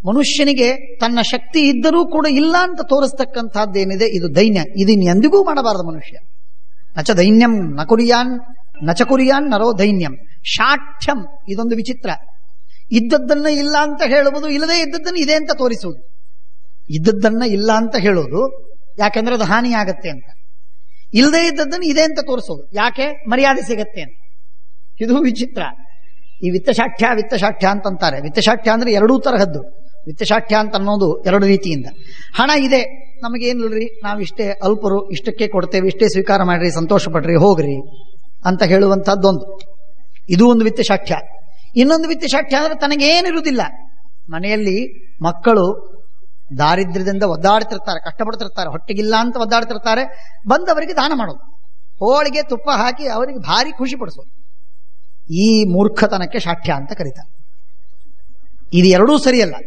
ಮನುಷ್ಯನಿಗೆ ತನ್ನ ಶಕ್ತಿ ಇದ್ದರೂ ಕೂಡ ಇಲ್ಲ ಅಂತ ತೋರಿಸ್ತಕ್ಕಂಥದ್ದೇನಿದೆ ಇದು ದೈನ್ಯ. ಇದನ್ನ ಎಂದಿಗೂ ಮಾಡಬಾರದು ಮನುಷ್ಯ. ನಚ ದೈನ್ಯಂ ನಚ ಕುರಿಯಾನ್ ನರೋ ದೈನ್ಯಂ. ಶಾಠ್ಯಂ, ಇದೊಂದು ವಿಚಿತ್ರ. ಇದ್ದದ್ದನ್ನ ಇಲ್ಲ ಅಂತ ಹೇಳುವುದು, ಇಲ್ಲದೆ ಇದ್ದದ್ದನ್ನು ಇದೆ ಅಂತ ತೋರಿಸುವುದು. ಇದ್ದದ್ದನ್ನ ಇಲ್ಲ ಅಂತ ಹೇಳೋದು ಯಾಕೆಂದ್ರೆ ಅದು ಹಾನಿಯಾಗತ್ತೆ ಅಂತ, ಇಲ್ಲದೆ ಇದ್ದದ್ದನ್ನು ಇದೆ ಅಂತ ತೋರಿಸೋದು ಯಾಕೆ? ಮರ್ಯಾದೆ ಸಿಗತ್ತೆ ಅಂತ. ಇದು ವಿಚಿತ್ರ. ಈ ವಿತ್ತಶಾಠ್ಯ ಅಂತಂತಾರೆ. ವಿತ್ತಶಾಠ್ಯ ಅಂದ್ರೆ ಎರಡೂ ತರಹದ್ದು. ವಿತ್ತಶಾಠ್ಯ ಅಂತ ಅನ್ನೋದು ಎರಡು ರೀತಿಯಿಂದ. ಹಣ ಇದೆ, ನಮಗೇನಿಲ್ರಿ, ನಾವಿಷ್ಟೇ ಅಲ್ಪರು, ಇಷ್ಟಕ್ಕೆ ಕೊಡ್ತೇವೆ, ಇಷ್ಟೇ ಸ್ವೀಕಾರ ಮಾಡ್ರಿ, ಸಂತೋಷ ಪಡ್ರಿ, ಹೋಗ್ರಿ ಅಂತ ಹೇಳುವಂತಹದ್ದೊಂದು. ಇದು ಒಂದು ವಿತ್ತಶಾಠ್ಯ. ಇನ್ನೊಂದು ವಿತ್ತಶಾಠ್ಯ ಅಂದ್ರೆ ತನಗೇನಿರುವುದಿಲ್ಲ. ಮನೆಯಲ್ಲಿ ಮಕ್ಕಳು ದಾರಿದ್ರ್ಯದಿಂದ ಒದ್ದಾಡ್ತಿರ್ತಾರೆ, ಕಷ್ಟಪಡ್ತಿರ್ತಾರೆ, ಹೊಟ್ಟೆಗಿಲ್ಲ ಅಂತ ಒದ್ದಾಡ್ತಿರ್ತಾರೆ. ಬಂದವರಿಗೆ ದಾನ ಮಾಡೋದು, ಹೋಳಿಗೆ ತುಪ್ಪ ಹಾಕಿ ಅವರಿಗೆ ಭಾರಿ ಖುಷಿ ಪಡಿಸೋದು. ಈ ಮೂರ್ಖತನಕ್ಕೆ ಶಾಠ್ಯ ಅಂತ ಕರೀತಾರೆ. ಇದು ಎರಡೂ ಸರಿಯಲ್ಲ.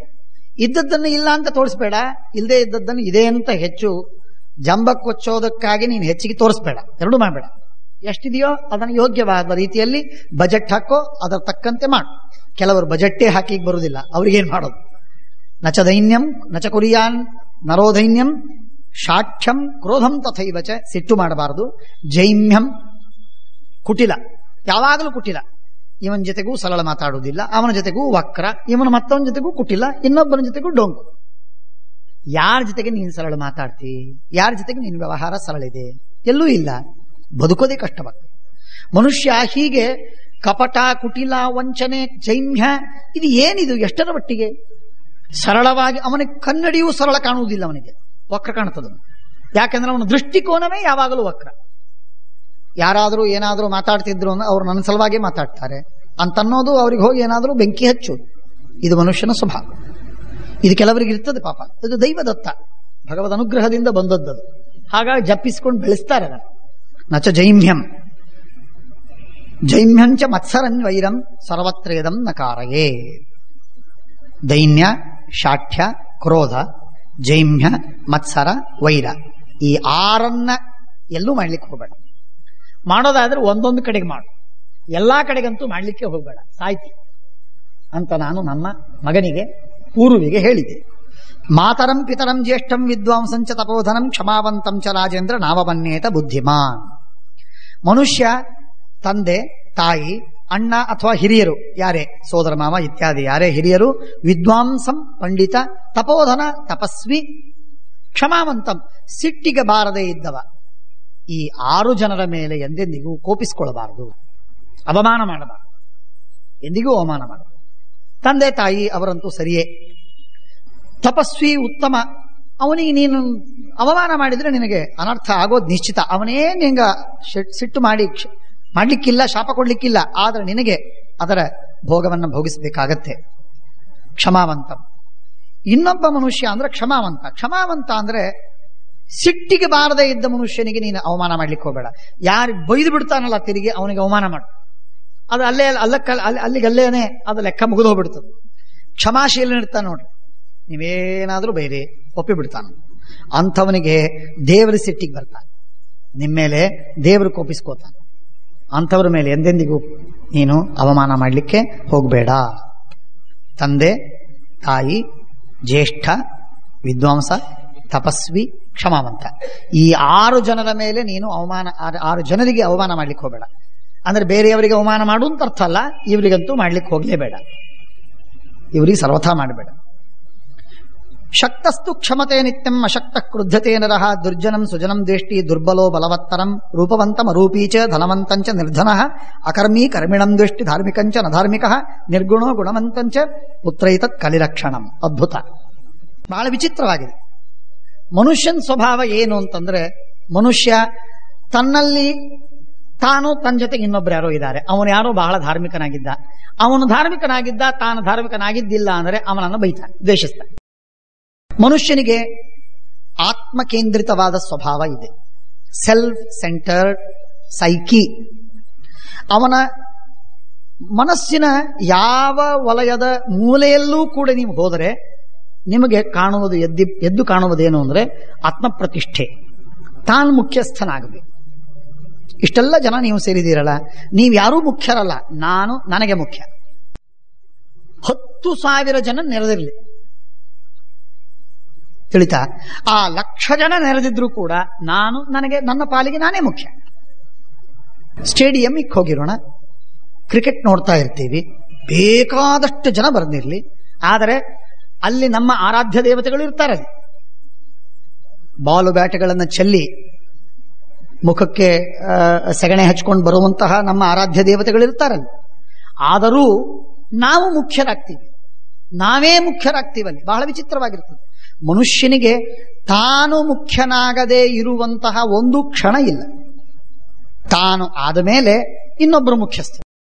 ಇದ್ದದ್ದನ್ನು ಇಲ್ಲ ಅಂತ ತೋರಿಸ್ಬೇಡ, ಇಲ್ಲದೆ ಇದ್ದದ್ದನ್ನು ಇದೆ ಅಂತ ಹೆಚ್ಚು ಜಂಬ ಕೊಚ್ಚೋದಕ್ಕಾಗಿ ನೀನು ಹೆಚ್ಚಿಗೆ ತೋರಿಸ್ಬೇಡ. ಎರಡೂ ಮಾಡಬೇಡ. ಎಷ್ಟಿದೆಯೋ ಅದನ್ನು ಯೋಗ್ಯವಾದ ರೀತಿಯಲ್ಲಿ ಬಜೆಟ್ ಹಾಕೋ, ಅದರ ತಕ್ಕಂತೆ ಮಾಡು. ಕೆಲವರು ಬಜೆಟ್ಟೇ ಹಾಕಿ ಬರುವುದಿಲ್ಲ, ಅವ್ರಿಗೇನ್ ಮಾಡೋದು? ನಚ ದೈನ್ಯಂ ನಚ ಕುರಿಯಾನ್ ನರೋದೈನ್ಯಂ ಶಾಠ್ಯಂ ಕ್ರೋಧಂ ತಥೈವಚ. ಸಿಟ್ಟು ಮಾಡಬಾರದು. ಜೈಮ್ಯಂ, ಕುಟಿಲ, ಯಾವಾಗಲೂ ಕುಟಿಲ. ಇವನ ಜೊತೆಗೂ ಸರಳ ಮಾತಾಡುವುದಿಲ್ಲ, ಅವನ ಜೊತೆಗೂ ವಕ್ರ, ಇವನ ಮತ್ತವನ ಜೊತೆಗೂ ಕುಟಿಲ, ಇನ್ನೊಬ್ಬನ ಜೊತೆಗೂ ಡೊಂಕು. ಯಾರ ಜೊತೆಗೆ ನೀನು ಸರಳ ಮಾತಾಡ್ತಿ? ಯಾರ ಜೊತೆಗೆ ನಿನ್ನ ವ್ಯವಹಾರ ಸರಳ ಇದೆ? ಎಲ್ಲೂ ಇಲ್ಲ. ಬದುಕೋದೇ ಕಷ್ಟವಾಗ್ತದೆ. ಮನುಷ್ಯ ಹೀಗೆ ಕಪಟ, ಕುಟಿಲ, ವಂಚನೆ, ಜೈಮ್ಯ, ಇದು ಏನಿದು? ಎಷ್ಟರ ಮಟ್ಟಿಗೆ ಸರಳವಾಗಿ ಅವನಿಗೆ ಕನ್ನಡಿಯೂ ಸರಳ ಕಾಣುವುದಿಲ್ಲ, ಅವನಿಗೆ ವಕ್ರ ಕಾಣುತ್ತದೆ. ಯಾಕೆಂದ್ರೆ ಅವನ ದೃಷ್ಟಿಕೋನವೇ ಯಾವಾಗಲೂ ವಕ್ರ. ಯಾರಾದರೂ ಏನಾದರೂ ಮಾತಾಡ್ತಿದ್ರು ಅಂದ್ರೆ ಅವ್ರು ನನ್ನ ಸಲುವಾಗಿ ಮಾತಾಡ್ತಾರೆ ಅಂತನ್ನೋದು, ಅವ್ರಿಗೆ ಹೋಗಿ ಏನಾದರೂ ಬೆಂಕಿ ಹಚ್ಚೋದು. ಇದು ಮನುಷ್ಯನ ಸ್ವಭಾವ. ಇದು ಕೆಲವರಿಗೆ ಇರ್ತದೆ ಪಾಪ. ಇದು ದೈವದತ್ತ, ಭಗವದ್ ಅನುಗ್ರಹದಿಂದ ಬಂದದ್ದು. ಹಾಗಾಗಿ ಜಪ್ಪಿಸಿಕೊಂಡು ಬೆಳೆಸ್ತಾರೆ ಅದನ್ನು. ನಚ ಜೈಮ್ಯಂ ಜೈಮ್ಯಂಚ ಮತ್ಸರನ್ವೈರಂ ಸರ್ವತ್ರೇದಂ ನಕಾರಯೇ. ದೈನ್ಯ, ಶಾಠ್ಯ, ಕ್ರೋಧ, ಜೈಮ್ಯ, ಮತ್ಸರ, ವೈರ, ಈ 6 ಎಲ್ಲೂ ಮಾಡ್ಲಿಕ್ಕೆ ಹೋಗಬೇಡ. ಮಾಡೋದಾದ್ರೆ ಒಂದೊಂದು ಕಡೆಗೆ ಮಾಡು, ಎಲ್ಲಾ ಕಡೆಗಂತೂ ಮಾಡ್ಲಿಕ್ಕೆ ಹೋಗಬೇಡ, ಸಾಯ್ತಿ ಅಂತ ನಾನು ನಮ್ಮ ಮಗನಿಗೆ ಪೂರ್ವಿಗೆ ಹೇಳಿದೆ. ಮಾತರಂ ಪಿತರಂ ಜ್ಯೇಷ್ಠಂ ವಿದ್ವಾಂಸಂಚ ತಪೋಧನಂ ಕ್ಷಮಾವಂತಂ ಚ ರಾಜೇಂದ್ರ ನಾವವನ್ನೇತ ಬುದ್ಧಿಮಾನ್. ಮನುಷ್ಯ ತಂದೆ, ತಾಯಿ, ಅಣ್ಣ ಅಥವಾ ಹಿರಿಯರು, ಯಾರೇ ಸೋದರ ಮಾವ ಇತ್ಯಾದಿ ಯಾರೇ ಹಿರಿಯರು, ವಿದ್ವಾಂಸಂ ಪಂಡಿತ, ತಪೋಧನ ತಪಸ್ವಿ, ಕ್ಷಮಾವಂತಂ ಸಿಟ್ಟಿಗೆ ಬಾರದೇ ಇದ್ದವ, ಈ 6 ಜನರ ಮೇಲೆ ಎಂದೆಂದಿಗೂ ಕೋಪಿಸಿಕೊಳ್ಳಬಾರದು, ಅವಮಾನ ಮಾಡಬಾರದು, ಎಂದಿಗೂ ಅವಮಾನ ಮಾಡಬಾರದು. ತಂದೆ ತಾಯಿ ಅವರಂತೂ ಸರಿಯೇ. ತಪಸ್ವಿ ಉತ್ತಮ, ಅವನಿಗೆ ನೀನು ಅವಮಾನ ಮಾಡಿದ್ರೆ ನಿನಗೆ ಅನರ್ಥ ಆಗೋದು ನಿಶ್ಚಿತ. ಅವನೇ ನಿಂಗ ಸಿಟ್ಟು ಮಾಡ್ಲಿಕ್ಕಿಲ್ಲ, ಶಾಪ ಕೊಡ್ಲಿಕ್ಕಿಲ್ಲ, ಆದ್ರೆ ನಿನಗೆ ಅದರ ಭೋಗವನ್ನು ಭೋಗಿಸಬೇಕಾಗತ್ತೆ. ಕ್ಷಮಾವಂತ. ಇನ್ನೊಬ್ಬ ಮನುಷ್ಯ ಅಂದ್ರೆ ಕ್ಷಮಾವಂತ. ಕ್ಷಮಾವಂತ ಅಂದ್ರೆ ಸಿಟ್ಟಿಗೆ ಬಾರದೇ ಇದ್ದ ಮನುಷ್ಯನಿಗೆ ನೀನು ಅವಮಾನ ಮಾಡ್ಲಿಕ್ಕೆ ಹೋಗಬೇಡ. ಯಾರು ಬೈದು ಬಿಡ್ತಾನಲ್ಲ ತಿರುಗಿ ಅವನಿಗೆ ಅವಮಾನ ಮಾಡು. ಅದು ಅಲ್ಲಿಗಲ್ಲೇನೆ ಅದು ಲೆಕ್ಕ ಮುಗಿದು ಹೋಗ್ಬಿಡ್ತದೆ. ಕ್ಷಮಾಶೀಲನಿರ್ತಾನೆ ನೋಡ್ರಿ, ನೀವೇನಾದ್ರೂ ಬೈರಿ ಒಪ್ಪಿ ಬಿಡ್ತಾನ. ಅಂಥವನಿಗೆ ದೇವರ ಸಿಟ್ಟಿಗೆ ಬರ್ತಾನೆ, ನಿಮ್ಮೇಲೆ ದೇವರು ಕೋಪಿಸ್ಕೋತಾನೆ. ಅಂಥವ್ರ ಮೇಲೆ ಎಂದೆಂದಿಗೂ ನೀನು ಅವಮಾನ ಮಾಡಲಿಕ್ಕೆ ಹೋಗಬೇಡ. ತಂದೆ, ತಾಯಿ, ಜ್ಯೇಷ್ಠ, ವಿದ್ವಾಂಸ, ತಪಸ್ವಿ, ಕ್ಷಮಾವಂತ. ಈ 6 ಜನರ ಮೇಲೆ ನೀನು ಅವಮಾನ, 6 ಜನರಿಗೆ ಅವಮಾನ ಮಾಡ್ಲಿಕ್ಕೆ ಹೋಗಬೇಡ. ಅಂದ್ರೆ ಬೇರೆಯವರಿಗೆ ಅವಮಾನ ಮಾಡು ಅಂತ ಅರ್ಥ ಅಲ್ಲ, ಇವರಿಗಂತೂ ಮಾಡ್ಲಿಕ್ಕೆ ಹೋಗ್ಲೇಬೇಡ, ಇವರಿಗೆ ಸರ್ವಥಾ ಮಾಡಬೇಡ. ಶಕ್ತಸ್ತು ಕ್ಷಮತೆ ನಿತ್ಯಂ ಅಶಕ್ತ ಕ್ರುದ್ಧತೆ ನರಃ ದುರ್ಜನಂ ಸುಜನಂ ದ್ವೇಷ್ಟಿ ದುರ್ಬಲೋ ಬಲವತ್ತರಂ ರೂಪವಂತಂ ಅರೂಪೀಚ ಧನವಂತಂಚ ನಿರ್ಧನಃ ಅಕರ್ಮೀ ಕರ್ಮಿಣಂ ದ್ವೇಷ್ಟಿ ಧಾರ್ಮಿಕಂಚ ನಧಾರ್ಮಿಕಃ ನಿರ್ಗುಣೋ ಗುಣವಂತಂಚ ಪುತ್ರೈತತ್ ಕಲಿಲಕ್ಷಣಂ. ಅದ್ಭುತ, ಬಹಳ ವಿಚಿತ್ರವಾಗಿದೆ. ಮನುಷ್ಯನ ಸ್ವಭಾವ ಏನು ಅಂತಂದ್ರೆ, ಮನುಷ್ಯ ತನ್ನಲ್ಲಿ ತಾನು, ತನ್ನ ಜೊತೆಗೆ ಇನ್ನೊಬ್ರು ಯಾರೋ ಇದ್ದಾರೆ, ಅವನು ಯಾರೋ ಬಹಳ ಧಾರ್ಮಿಕನಾಗಿದ್ದ, ಅವನು ಧಾರ್ಮಿಕನಾಗಿದ್ದ, ತಾನು ಧಾರ್ಮಿಕನಾಗಿದ್ದಿಲ್ಲ ಅಂದರೆ ಅವನನ್ನು ಬೈತಾನೆ, ದ್ವೇಷಿಸ್ತಾನೆ. ಮನುಷ್ಯನಿಗೆ ಆತ್ಮಕೇಂದ್ರಿತವಾದ ಸ್ವಭಾವ ಇದೆ, ಸೆಲ್ಫ್ ಸೆಂಟರ್ಡ್ ಸೈಕಿ. ಅವನ ಮನಸ್ಸಿನ ಯಾವ ವಲಯದ ಮೂಲೆಯಲ್ಲೂ ಕೂಡ ನೀವು ಹೋದರೆ ನಿಮಗೆ ಕಾಣುವುದು, ಎದ್ದು ಕಾಣುವುದೇನು ಅಂದರೆ ಆತ್ಮಪ್ರತಿಷ್ಠೆ, ತಾನು ಮುಖ್ಯಸ್ಥನಾಗಬೇಕು. ಇಷ್ಟೆಲ್ಲ ಜನ ನೀವು ಸೇರಿದ್ದೀರಲ್ಲ, ನೀವ್ಯಾರೂ ಮುಖ್ಯರಲ್ಲ, ನಾನು ನನಗೆ ಮುಖ್ಯ. 10,000 ಜನ ನೆರೆದಿರಲಿ, ತಿಳಿತಾ? ಆ 1,00,000 ಜನ ನೆರೆದಿದ್ರು ಕೂಡ ನಾನು, ನನಗೆ, ನನ್ನ ಪಾಲಿಗೆ ನಾನೇ ಮುಖ್ಯ. ಸ್ಟೇಡಿಯಂಗೆ ಹೋಗಿರೋಣ, ಕ್ರಿಕೆಟ್ ನೋಡ್ತಾ ಇರ್ತೀವಿ, ಬೇಕಾದಷ್ಟು ಜನ ಬರ್ದಿರ್ಲಿ, ಆದರೆ ಅಲ್ಲಿ ನಮ್ಮ ಆರಾಧ್ಯ ದೇವತೆಗಳು ಇರ್ತಾರೆ. ಬಾಲು ಬ್ಯಾಟ್ಗಳನ್ನು ಚೆಲ್ಲಿ ಮುಖಕ್ಕೆ ಸೆಗಣೆ ಹಚ್ಕೊಂಡು ಬರುವಂತಹ ನಮ್ಮ ಆರಾಧ್ಯ ದೇವತೆಗಳು ಇರ್ತಾರಲ್ಲ. ಆದರೂ ನಾವು ಮುಖ್ಯರಾಗ್ತೀವಿ, ನಾವೇ ಮುಖ್ಯರಾಗ್ತೀವಲ್ಲಿ. ಬಹಳ ವಿಚಿತ್ರವಾಗಿರ್ತದೆ. ಮನುಷ್ಯನಿಗೆ ತಾನು ಮುಖ್ಯನಾಗದೇ ಇರುವಂತಹ ಒಂದು ಕ್ಷಣ ಇಲ್ಲ. ತಾನು ಆದ ಮೇಲೆ ಇನ್ನೊಬ್ಬರು ಮುಖ್ಯಸ್ಥರು,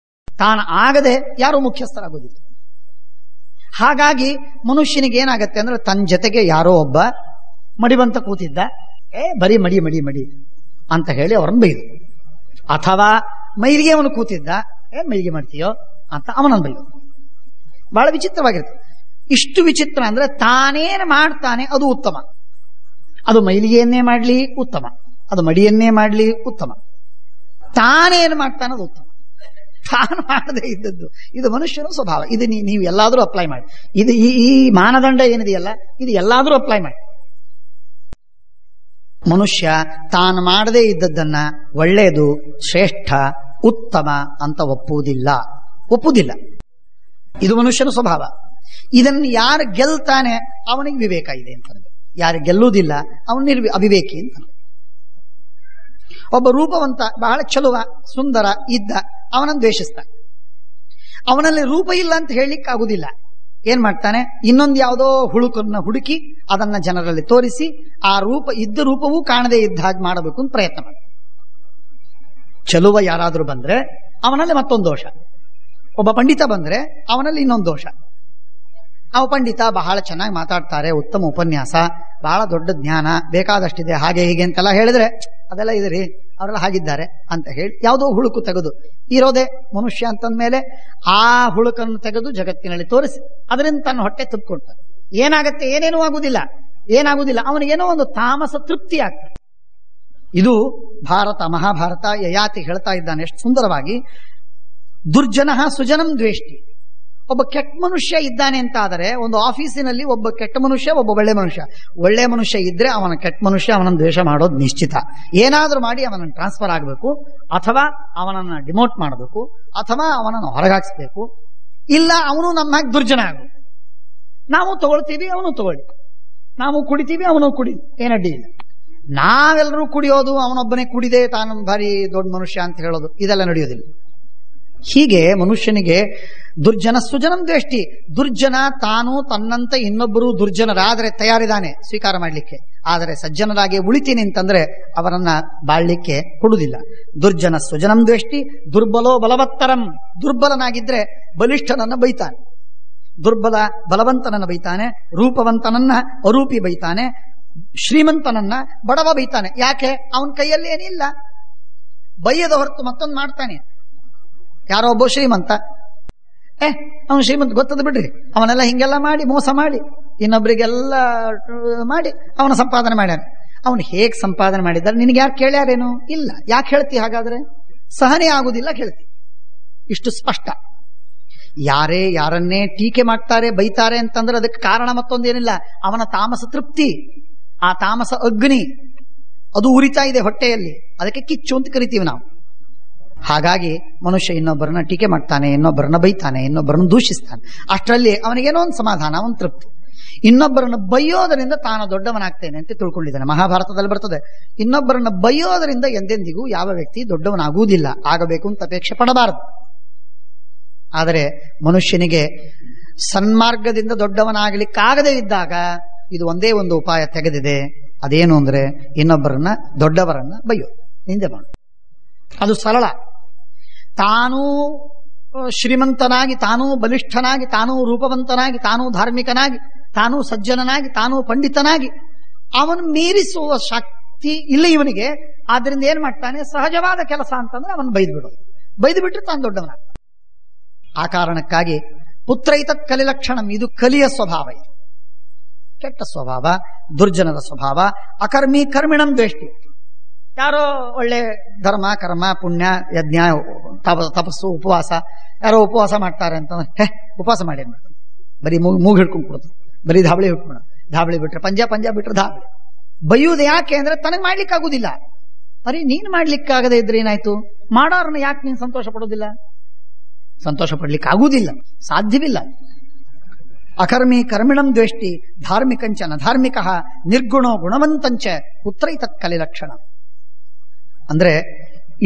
ತಾನು ಆಗದೆ ಯಾರು ಮುಖ್ಯಸ್ಥರಾಗೋದಿಲ್ಲ. ಹಾಗಾಗಿ ಮನುಷ್ಯನಿಗೆ ಏನಾಗತ್ತೆ ಅಂದ್ರೆ, ತನ್ನ ಜೊತೆಗೆ ಯಾರೋ ಒಬ್ಬ ಮಡಿವಂತ ಕೂತಿದ್ದ, ಬರೀ ಮಡಿ ಮಡಿ ಮಡಿ ಅಂತ ಹೇಳಿ ಅವರನ್ನು ಬೈದು, ಅಥವಾ ಮೈಲಿಗೆ ಅವನು ಕೂತಿದ್ದ, ಮೈಲಿಗೆ ಮಾಡ್ತೀಯೋ ಅಂತ ಅವನನ್ನು ಬೈದು. ಬಹಳ ವಿಚಿತ್ರವಾಗಿರುತ್ತೆ. ಇಷ್ಟು ವಿಚಿತ್ರ ಅಂದ್ರೆ, ತಾನೇನು ಮಾಡ್ತಾನೆ ಅದು ಉತ್ತಮ, ಅದು ಮೈಲಿಗೆಯನ್ನೇ ಮಾಡಲಿ ಉತ್ತಮ, ಅದು ಮಡಿಯನ್ನೇ ಮಾಡಲಿ ಉತ್ತಮ. ತಾನೇನು ಮಾಡ್ತಾನೆ ಅದು ಉತ್ತಮ, ತಾನು ಮಾಡದೇ ಇದ್ದದ್ದು. ಇದು ಮನುಷ್ಯನ ಸ್ವಭಾವ. ಇದು ನೀವು ಎಲ್ಲಾದರೂ ಅಪ್ಲೈ ಮಾಡಿ. ಇದು ಈ ಮಾನದಂಡ ಏನಿದೆಯಲ್ಲ, ಇದು ಎಲ್ಲಾದರೂ ಅಪ್ಲೈ ಮಾಡಿ. ಮನುಷ್ಯ ತಾನು ಮಾಡದೇ ಇದ್ದದ್ದನ್ನ ಒಳ್ಳೆಯದು, ಶ್ರೇಷ್ಠ, ಉತ್ತಮ ಅಂತ ಒಪ್ಪುವುದಿಲ್ಲ. ಇದು ಮನುಷ್ಯನ ಸ್ವಭಾವ. ಇದನ್ನು ಯಾರು ಗೆಲ್ತಾನೆ ಅವನಿಗೆ ವಿವೇಕ ಇದೆ ಅಂತ. ಯಾರು ಗೆಲ್ಲುವುದಿಲ್ಲ ಅವನು ಅವಿವೇಕಿ ಅಂತ. ಒಬ್ಬ ರೂಪವಂತ, ಬಹಳ ಚಲುವ, ಸುಂದರ ಇದ್ದ, ಅವನನ್ನು ದ್ವೇಷಿಸ್ತಾನೆ. ಅವನಲ್ಲಿ ರೂಪ ಇಲ್ಲ ಅಂತ ಹೇಳಲಿಕ್ಕೆ ಆಗುದಿಲ್ಲ. ಏನ್ ಮಾಡ್ತಾನೆ, ಇನ್ನೊಂದು ಯಾವುದೋ ಹುಳುಕನ್ನ ಹುಡುಕಿ ಅದನ್ನ ಜನರಲ್ಲಿ ತೋರಿಸಿ ಆ ಇದ್ದ ರೂಪವೂ ಕಾಣದೇ ಇದ್ದ ಹಾಗೆ ಮಾಡಬೇಕು ಅಂತ ಪ್ರಯತ್ನ ಮಾಡ್ತಾನೆ. ಚಲುವ ಯಾರಾದ್ರೂ ಬಂದ್ರೆ ಅವನಲ್ಲಿ ಮತ್ತೊಂದು ದೋಷ, ಒಬ್ಬ ಪಂಡಿತ ಬಂದ್ರೆ ಅವನಲ್ಲಿ ಇನ್ನೊಂದು ದೋಷ. ಅವ ಪಂಡಿತ ಬಹಳ ಚೆನ್ನಾಗಿ ಮಾತಾಡ್ತಾರೆ, ಉತ್ತಮ ಉಪನ್ಯಾಸ, ಬಹಳ ದೊಡ್ಡ ಜ್ಞಾನ, ಬೇಕಾದಷ್ಟಿದೆ, ಹಾಗೆ ಹೀಗೆ ಅಂತೆಲ್ಲ ಹೇಳಿದ್ರೆ ಅದೆಲ್ಲ ಇದೆ ರೀ, ಅವರೆಲ್ಲ ಹಾಗಿದ್ದಾರೆ ಅಂತ ಹೇಳಿ ಯಾವುದೋ ಹುಳುಕು ತೆಗೆದು, ಇರೋದೇ ಮನುಷ್ಯ ಅಂತಂದ್ಮೇಲೆ ಆ ಹುಳುಕನ್ನು ತೆಗೆದು ಜಗತ್ತಿನಲ್ಲಿ ತೋರಿಸಿ ಅದರಿಂದ ತನ್ನ ಹೊಟ್ಟೆ ತುಂಬಿಕೊಳ್ತಾನೆ. ಏನಾಗತ್ತೆ, ಏನೇನೂ ಏನಾಗುದಿಲ್ಲ, ಅವನಿಗೇನೋ ಒಂದು ತಾಮಸ ತೃಪ್ತಿ ಆಗ್ತದೆ. ಇದು ಭಾರತ, ಮಹಾಭಾರತ ಯಯಾತಿ ಹೇಳ್ತಾ ಇದ್ದಾನೆ ಎಷ್ಟು ಸುಂದರವಾಗಿ. ದುರ್ಜನ ಸುಜನಂ ದ್ವೇಷ್ಟಿ. ಒಬ್ಬ ಕೆಟ್ಟ ಮನುಷ್ಯ ಇದ್ದಾನೆ ಅಂತ ಆದರೆ, ಒಂದು ಆಫೀಸಿನಲ್ಲಿ ಒಬ್ಬ ಕೆಟ್ಟ ಮನುಷ್ಯ, ಒಬ್ಬ ಒಳ್ಳೆ ಮನುಷ್ಯ ಇದ್ರೆ ಅವನ ಕೆಟ್ಟ ಮನುಷ್ಯ ಅವನನ್ನು ದ್ವೇಷ ಮಾಡೋದು ನಿಶ್ಚಿತ. ಏನಾದ್ರೂ ಮಾಡಿ ಅವನನ್ನು ಟ್ರಾನ್ಸ್ಫರ್ ಆಗಬೇಕು, ಅಥವಾ ಅವನನ್ನು ಡಿಮೋಟ್ ಮಾಡಬೇಕು, ಅಥವಾ ಅವನನ್ನು ಹೊರಗಾಕ್ಸ್ಬೇಕು. ಇಲ್ಲ ಅವನು ನಮ್ಮ ಹಾಗೆ ದುರ್ಜನ ಆಗಬೇಕು. ನಾವು ತಗೊಳ್ತೀವಿ, ಅವನು ತಗೊಳ್ಳಿ, ನಾವು ಕುಡಿತೀವಿ, ಅವನು ಕುಡಿ, ಏನಡ್ಡಿ ಇಲ್ಲ. ನಾವೆಲ್ಲರೂ ಕುಡಿಯೋದು, ಅವನೊಬ್ಬನೇ ಕುಡಿದೆ ತಾನು ಭಾರಿ ದೊಡ್ಡ ಮನುಷ್ಯ ಅಂತ ಹೇಳೋದು, ಇದೆಲ್ಲ ನಡೆಯೋದಿಲ್ಲ. ಹೀಗೆ ಮನುಷ್ಯನಿಗೆ ದುರ್ಜನ ಸುಜನಂ ದ್ವೇಷ್ಟಿ. ದುರ್ಜನ ತಾನು ತನ್ನಂತೆ ಇನ್ನೊಬ್ಬರು ದುರ್ಜನರಾದರೆ ತಯಾರಿದ್ದಾನೆ ಸ್ವೀಕಾರ ಮಾಡಲಿಕ್ಕೆ, ಆದರೆ ಸಜ್ಜನರಾಗಿ ಉಳಿತೀನಿ ಅಂತಂದ್ರೆ ಅವರನ್ನ ಬಾಳ್ಲಿಕ್ಕೆ ಕೊಡುವುದಿಲ್ಲ. ದುರ್ಜನ ಸುಜನಂ ದ್ವೇಷ್ಟಿ ದುರ್ಬಲೋ ಬಲವತ್ತರಂ. ದುರ್ಬಲನಾಗಿದ್ರೆ ಬಲಿಷ್ಠನನ್ನ ಬೈತಾನೆ, ದುರ್ಬಲ ಬಲವಂತನನ್ನ ಬೈತಾನೆ, ರೂಪವಂತನನ್ನ ಅರೂಪಿ ಬೈತಾನೆ, ಶ್ರೀಮಂತನನ್ನ ಬಡವ ಬೈತಾನೆ. ಯಾಕೆ? ಅವನ ಕೈಯಲ್ಲಿ ಏನಿಲ್ಲ, ಬೈಯದ ಹೊರತು ಮತ್ತೊಂದು ಮಾಡ್ತಾನೆ. ಯಾರೋ ಒಬ್ಬ ಶ್ರೀಮಂತ, ಅವನು ಶ್ರೀಮಂತ ಗೊತ್ತದ ಬಿಡ್ರಿ, ಅವನೆಲ್ಲ ಹಿಂಗೆಲ್ಲ ಮಾಡಿ ಮೋಸ ಮಾಡಿ ಇನ್ನೊಬ್ಬರಿಗೆಲ್ಲ ಮಾಡಿ ಅವನ ಸಂಪಾದನೆ ಮಾಡ್ಯಾನ. ಅವನು ಹೇಗೆ ಸಂಪಾದನೆ ಮಾಡಿದ್ದಾರೆ ನಿನಗೆ ಯಾರು ಕೇಳ್ಯಾರೇನು? ಇಲ್ಲ. ಯಾಕೆ ಹೇಳ್ತಿ ಹಾಗಾದ್ರೆ? ಸಹನೆ ಆಗುದಿಲ್ಲ ಕೇಳ್ತಿ. ಇಷ್ಟು ಸ್ಪಷ್ಟ. ಯಾರೇ ಯಾರನ್ನೇ ಟೀಕೆ ಮಾಡ್ತಾರೆ, ಬೈತಾರೆ ಅಂತಂದ್ರೆ ಅದಕ್ಕೆ ಕಾರಣ ಮತ್ತೊಂದೇನಿಲ್ಲ, ಅವನ ತಾಮಸ ತೃಪ್ತಿ, ಆ ತಾಮಸ ಅಗ್ನಿ ಅದು ಉರಿತಾ ಇದೆ ಹೊಟ್ಟೆಯಲ್ಲಿ, ಅದಕ್ಕೆ ಕಿಚ್ಚು ಅಂತ ಕರಿತೀವಿ ನಾವು. ಹಾಗಾಗಿ ಮನುಷ್ಯ ಇನ್ನೊಬ್ಬರನ್ನ ಟೀಕೆ ಮಾಡ್ತಾನೆ, ಇನ್ನೊಬ್ಬರನ್ನ ಬೈತಾನೆ, ಇನ್ನೊಬ್ಬರನ್ನ ದೂಷಿಸ್ತಾನೆ. ಅಷ್ಟರಲ್ಲಿ ಅವನಿಗೇನೋ ಒಂದು ಸಮಾಧಾನ, ಒಂದು ತೃಪ್ತಿ. ಇನ್ನೊಬ್ಬರನ್ನ ಬೈಯೋದರಿಂದ ತಾನು ದೊಡ್ಡವನಾಗ್ತೇನೆ ಅಂತ ತಿಳ್ಕೊಂಡಿದ್ದಾನೆ. ಮಹಾಭಾರತದಲ್ಲಿ ಬರ್ತದೆ, ಇನ್ನೊಬ್ಬರನ್ನ ಬೈಯೋದರಿಂದ ಎಂದೆಂದಿಗೂ ಯಾವ ವ್ಯಕ್ತಿ ದೊಡ್ಡವನಾಗುವುದಿಲ್ಲ, ಆಗಬೇಕು ಅಂತ ಅಪೇಕ್ಷೆ ಪಡಬಾರದು. ಆದರೆ ಮನುಷ್ಯನಿಗೆ ಸನ್ಮಾರ್ಗದಿಂದ ದೊಡ್ಡವನಾಗಲಿಕ್ಕಾಗದೇ ಇದ್ದಾಗ ಇದು ಒಂದೇ ಒಂದು ಉಪಾಯ ತೆಗೆದಿದೆ. ಅದೇನು ಅಂದ್ರೆ ಇನ್ನೊಬ್ಬರನ್ನ ದೊಡ್ಡವರನ್ನ ಬೈಯೋದು, ನಿಂದೆ ಮಾಡು. ಅದು ಸರಳ. ತಾನೂ ಶ್ರೀಮಂತನಾಗಿ, ತಾನೂ ಬಲಿಷ್ಠನಾಗಿ, ತಾನೂ ರೂಪವಂತನಾಗಿ, ತಾನೂ ಧಾರ್ಮಿಕನಾಗಿ, ತಾನೂ ಸಜ್ಜನನಾಗಿ, ತಾನೂ ಪಂಡಿತನಾಗಿ ಅವನು ಮೀರಿಸುವ ಶಕ್ತಿ ಇಲ್ಲ ಇವನಿಗೆ. ಆದ್ರಿಂದ ಏನ್ ಮಾಡ್ತಾನೆ, ಸಹಜವಾದ ಕೆಲಸ ಅಂತಂದ್ರೆ ಅವನು ಬೈದು ಬಿಟ್ಟರೆ ತಾನು ದೊಡ್ಡವನಾಗ್ತಾನೆ. ಆ ಕಾರಣಕ್ಕಾಗಿ ಪುತ್ರೈತತ್ ಕಲಿಲಕ್ಷಣಂ, ಇದು ಕಲಿಯ ಸ್ವಭಾವ, ಇದು ಕೆಟ್ಟ ಸ್ವಭಾವ, ದುರ್ಜನರ ಸ್ವಭಾವ. ಅಕರ್ಮಿ ಕರ್ಮಿಣಂ ದ್ವೇಷ್ಟಿ. ಯಾರೋ ಒಳ್ಳೆ ಧರ್ಮ ಕರ್ಮ ಪುಣ್ಯ ಯಜ್ಞ ತಪಸ್ಸು ಉಪವಾಸ, ಯಾರೋ ಉಪವಾಸ ಮಾಡ್ತಾರೆ ಅಂತಂದ್ರೆ ಉಪವಾಸ ಮಾಡಿ ಏನ್ ಮಾಡ್ತಾರೆ, ಬರೀ ಮೂಗು ಹಿಡ್ಕೊಂಡು ಕೊಡ್ತಾರೆ, ಬರೀ ಧಾಬಳಿ ಹಿಡ್ಕೊಂಡು, ಧಾಬಳಿ ಬಿಟ್ರೆ ಪಂಜ ಬಿಟ್ರೆ ಧಾಬಳಿ. ಬೈಯುವುದು ಯಾಕೆ ಅಂದ್ರೆ ತನಗೆ ಮಾಡ್ಲಿಕ್ಕೆ ಆಗುದಿಲ್ಲ. ಅರೆ ನೀನ್ ಮಾಡ್ಲಿಕ್ಕಾಗದೇ ಇದ್ರೆ ಏನಾಯ್ತು, ಮಾಡೋರ್ನ ಯಾಕೆ ನೀನ್ ಸಂತೋಷ ಪಡೋದಿಲ್ಲ? ಸಂತೋಷ ಪಡ್ಲಿಕ್ಕೆ ಆಗುವುದಿಲ್ಲ, ಸಾಧ್ಯವಿಲ್ಲ. ಅಕರ್ಮಿ ಕರ್ಮಿಣಂ ದ್ವೇಷ್ಟಿ ಧಾರ್ಮಿಕಂಚ ನ ಧಾರ್ಮಿಕ ನಿರ್ಗುಣೋ ಗುಣವಂತಂಚ ಪುತ್ರೈತತ್ ಕಲಿಲಕ್ಷಣ. ಅಂದ್ರೆ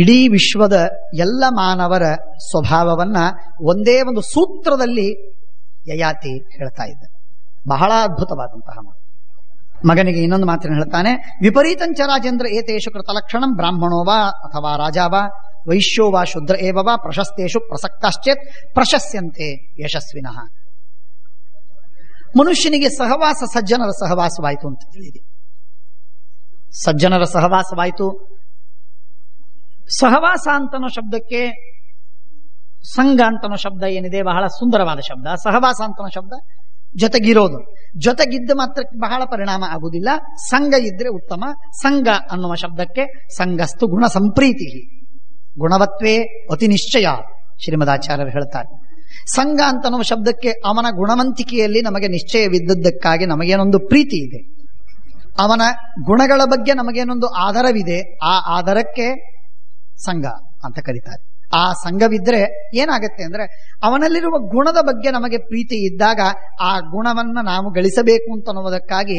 ಇಡೀ ವಿಶ್ವದ ಎಲ್ಲ ಮಾನವರ ಸ್ವಭಾವವನ್ನ ಒಂದೇ ಒಂದು ಸೂತ್ರದಲ್ಲಿ ಯಯಾತಿ ಹೇಳ್ತಾ ಇದ್ದ. ಬಹಳ ಅದ್ಭುತವಾದಂತಹ ಮಾತು. ಮಗನಿಗೆ ಇನ್ನೊಂದು ಮಾತನ್ನು ಹೇಳ್ತಾನೆ, ವಿಪರೀತಂಚ ರಾಜೇಂದ್ರ ಏತೇಷು ಕೃತಲಕ್ಷಣಂ ಬ್ರಾಹ್ಮಣೋ ವಾ ಅಥವಾ ರಾಜಾ ವಾ ವೈಶ್ಯೋ ವಾ ಶೂದ್ರ ಏವ ವಾ ಪ್ರಶಸ್ತೇಷು ಪ್ರಸಕ್ತಾಶ್ಚೇತ್ ಪ್ರಶಸ್ಯಂತೆ ಯಶಸ್ವಿನಃ. ಮನುಷ್ಯನಿಗೆ ಸಹವಾಸ ಸಜ್ಜನರ ಸಹವಾಸವಾಯಿತು ಅಂತ ತಿಳಿದಿದೆ. ಸಜ್ಜನರ ಸಹವಾಸವಾಯಿತು. ಸಹವಾಸ ಅಂತನೋ ಶಬ್ದಕ್ಕೆ ಸಂಘ ಅಂತನೋ ಶಬ್ದ ಏನಿದೆ ಬಹಳ ಸುಂದರವಾದ ಶಬ್ದ. ಸಹವಾಸ ಅಂತನೋ ಶಬ್ದ ಜೊತೆಗಿರೋದು. ಜೊತೆಗಿದ್ದ ಮಾತ್ರ ಬಹಳ ಪರಿಣಾಮ ಆಗುವುದಿಲ್ಲ, ಸಂಘ ಇದ್ರೆ ಉತ್ತಮ. ಸಂಘ ಅನ್ನುವ ಶಬ್ದಕ್ಕೆ ಸಂಘಸ್ತು ಗುಣ ಸಂಪ್ರೀತಿ ಗುಣವತ್ವೇ ಅತಿ ನಿಶ್ಚಯ ಶ್ರೀಮದಾಚಾರ್ಯರು ಹೇಳ್ತಾರೆ. ಸಂಘ ಅಂತನ್ನುವ ಶಬ್ದಕ್ಕೆ ಅವನ ಗುಣವಂತಿಕೆಯಲ್ಲಿ ನಮಗೆ ನಿಶ್ಚಯವಿದ್ದದ್ದಕ್ಕಾಗಿ ನಮಗೇನೊಂದು ಪ್ರೀತಿ ಇದೆ, ಅವನ ಗುಣಗಳ ಬಗ್ಗೆ ನಮಗೇನೊಂದು ಆಧಾರವಿದೆ. ಆ ಆಧಾರಕ್ಕೆ ಸಂಘ ಅಂತ ಕರೀತಾರೆ. ಆ ಸಂಘವಿದ್ರೆ ಏನಾಗತ್ತೆ ಅಂದ್ರೆ ಅವನಲ್ಲಿರುವ ಗುಣದ ಬಗ್ಗೆ ನಮಗೆ ಪ್ರೀತಿ ಇದ್ದಾಗ ಆ ಗುಣವನ್ನ ನಾವು ಗಳಿಸಬೇಕು ಅಂತನ್ನುವುದಕ್ಕಾಗಿ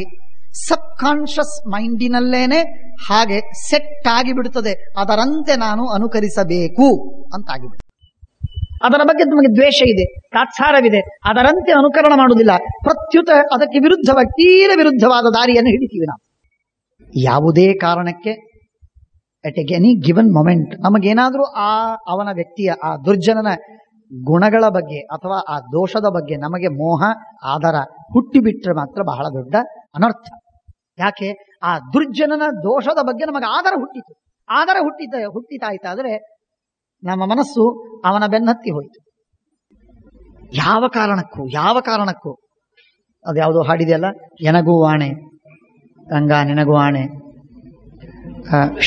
ಸಬ್ ಕಾನ್ಷಿಯಸ್ ಮೈಂಡಿನಲ್ಲೇನೆ ಹಾಗೆ ಸೆಟ್ ಆಗಿಬಿಡುತ್ತದೆ. ಅದರಂತೆ ನಾನು ಅನುಕರಿಸಬೇಕು ಅಂತಾಗಿಬಿಡುತ್ತೆ. ಅದರ ಬಗ್ಗೆ ನಮಗೆ ದ್ವೇಷ ಇದೆ, ತಾತ್ಸಾರವಿದೆ, ಅದರಂತೆ ಅನುಕರಣ ಮಾಡುವುದಿಲ್ಲ. ಪ್ರತ್ಯುತ ಅದಕ್ಕೆ ವಿರುದ್ಧವಾಗಿ ತೀರ ವಿರುದ್ಧವಾದ ದಾರಿಯನ್ನು ಹಿಡಿತೀವಿ ನಾವು. ಯಾವುದೇ ಕಾರಣಕ್ಕೆ ಅಟ್ ಎನಿ ಗಿವನ್ ಮೊಮೆಂಟ್ ನಮಗೇನಾದ್ರೂ ಅವನ ವ್ಯಕ್ತಿಯ ಆ ದುರ್ಜನನ ಗುಣಗಳ ಬಗ್ಗೆ ಅಥವಾ ಆ ದೋಷದ ಬಗ್ಗೆ ನಮಗೆ ಮೋಹ ಆಧಾರ ಹುಟ್ಟಿಬಿಟ್ರೆ ಮಾತ್ರ ಬಹಳ ದೊಡ್ಡ ಅನರ್ಥ. ಯಾಕೆ, ಆ ದುರ್ಜನನ ದೋಷದ ಬಗ್ಗೆ ನಮಗೆ ಆಧಾರ ಹುಟ್ಟಿತು. ಆಧಾರ ಹುಟ್ಟಿತಾಯ್ತಾದ್ರೆ ನಮ್ಮ ಮನಸ್ಸು ಅವನ ಬೆನ್ನತ್ತಿ ಹೋಯಿತು. ಯಾವ ಕಾರಣಕ್ಕೂ ಅದ್ಯಾವುದೋ ಹಾಡಿದೆಯಲ್ಲ, ಎನಗೂ ಆಣೆ ರಂಗ ನಿನಗೂ ಆಣೆ,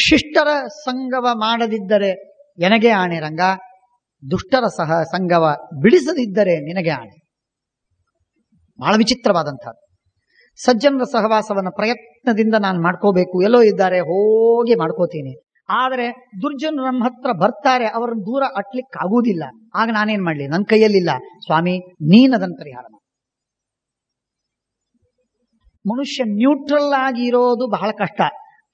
ಶಿಷ್ಟರ ಸಂಗವ ಮಾಡದಿದ್ದರೆ ಎನಗೆ ಆಣೆ ರಂಗ, ದುಷ್ಟರ ಸಂಗವ ಬಿಡಿಸದಿದ್ದರೆ ನಿನಗೆ ಆಣೆ. ಬಹಳ ವಿಚಿತ್ರವಾದಂಥದ್ದು. ಸಜ್ಜನರ ಸಹವಾಸವನ್ನ ಪ್ರಯತ್ನದಿಂದ ನಾನು ಮಾಡ್ಕೋಬೇಕು, ಎಲ್ಲೋ ಇದ್ದಾರೆ ಹೋಗಿ ಮಾಡ್ಕೋತೀನಿ. ಆದರೆ ದುರ್ಜನರು ನಮ್ಮ ಹತ್ರ ಬರ್ತಾರೆ, ಅವರನ್ನು ದೂರ ಅಟ್ಲಿಕ್ಕಾಗುವುದಿಲ್ಲ. ಆಗ ನಾನೇನ್ ಮಾಡ್ಲಿ, ನನ್ನ ಕೈಯಲ್ಲಿಲ್ಲ. ಸ್ವಾಮಿ ನೀನ್ ಅದನ್ನು ಪರಿಹಾರ ಮಾಡಿ. ಮನುಷ್ಯ ನ್ಯೂಟ್ರಲ್ ಆಗಿ ಇರೋದು ಬಹಳ ಕಷ್ಟ.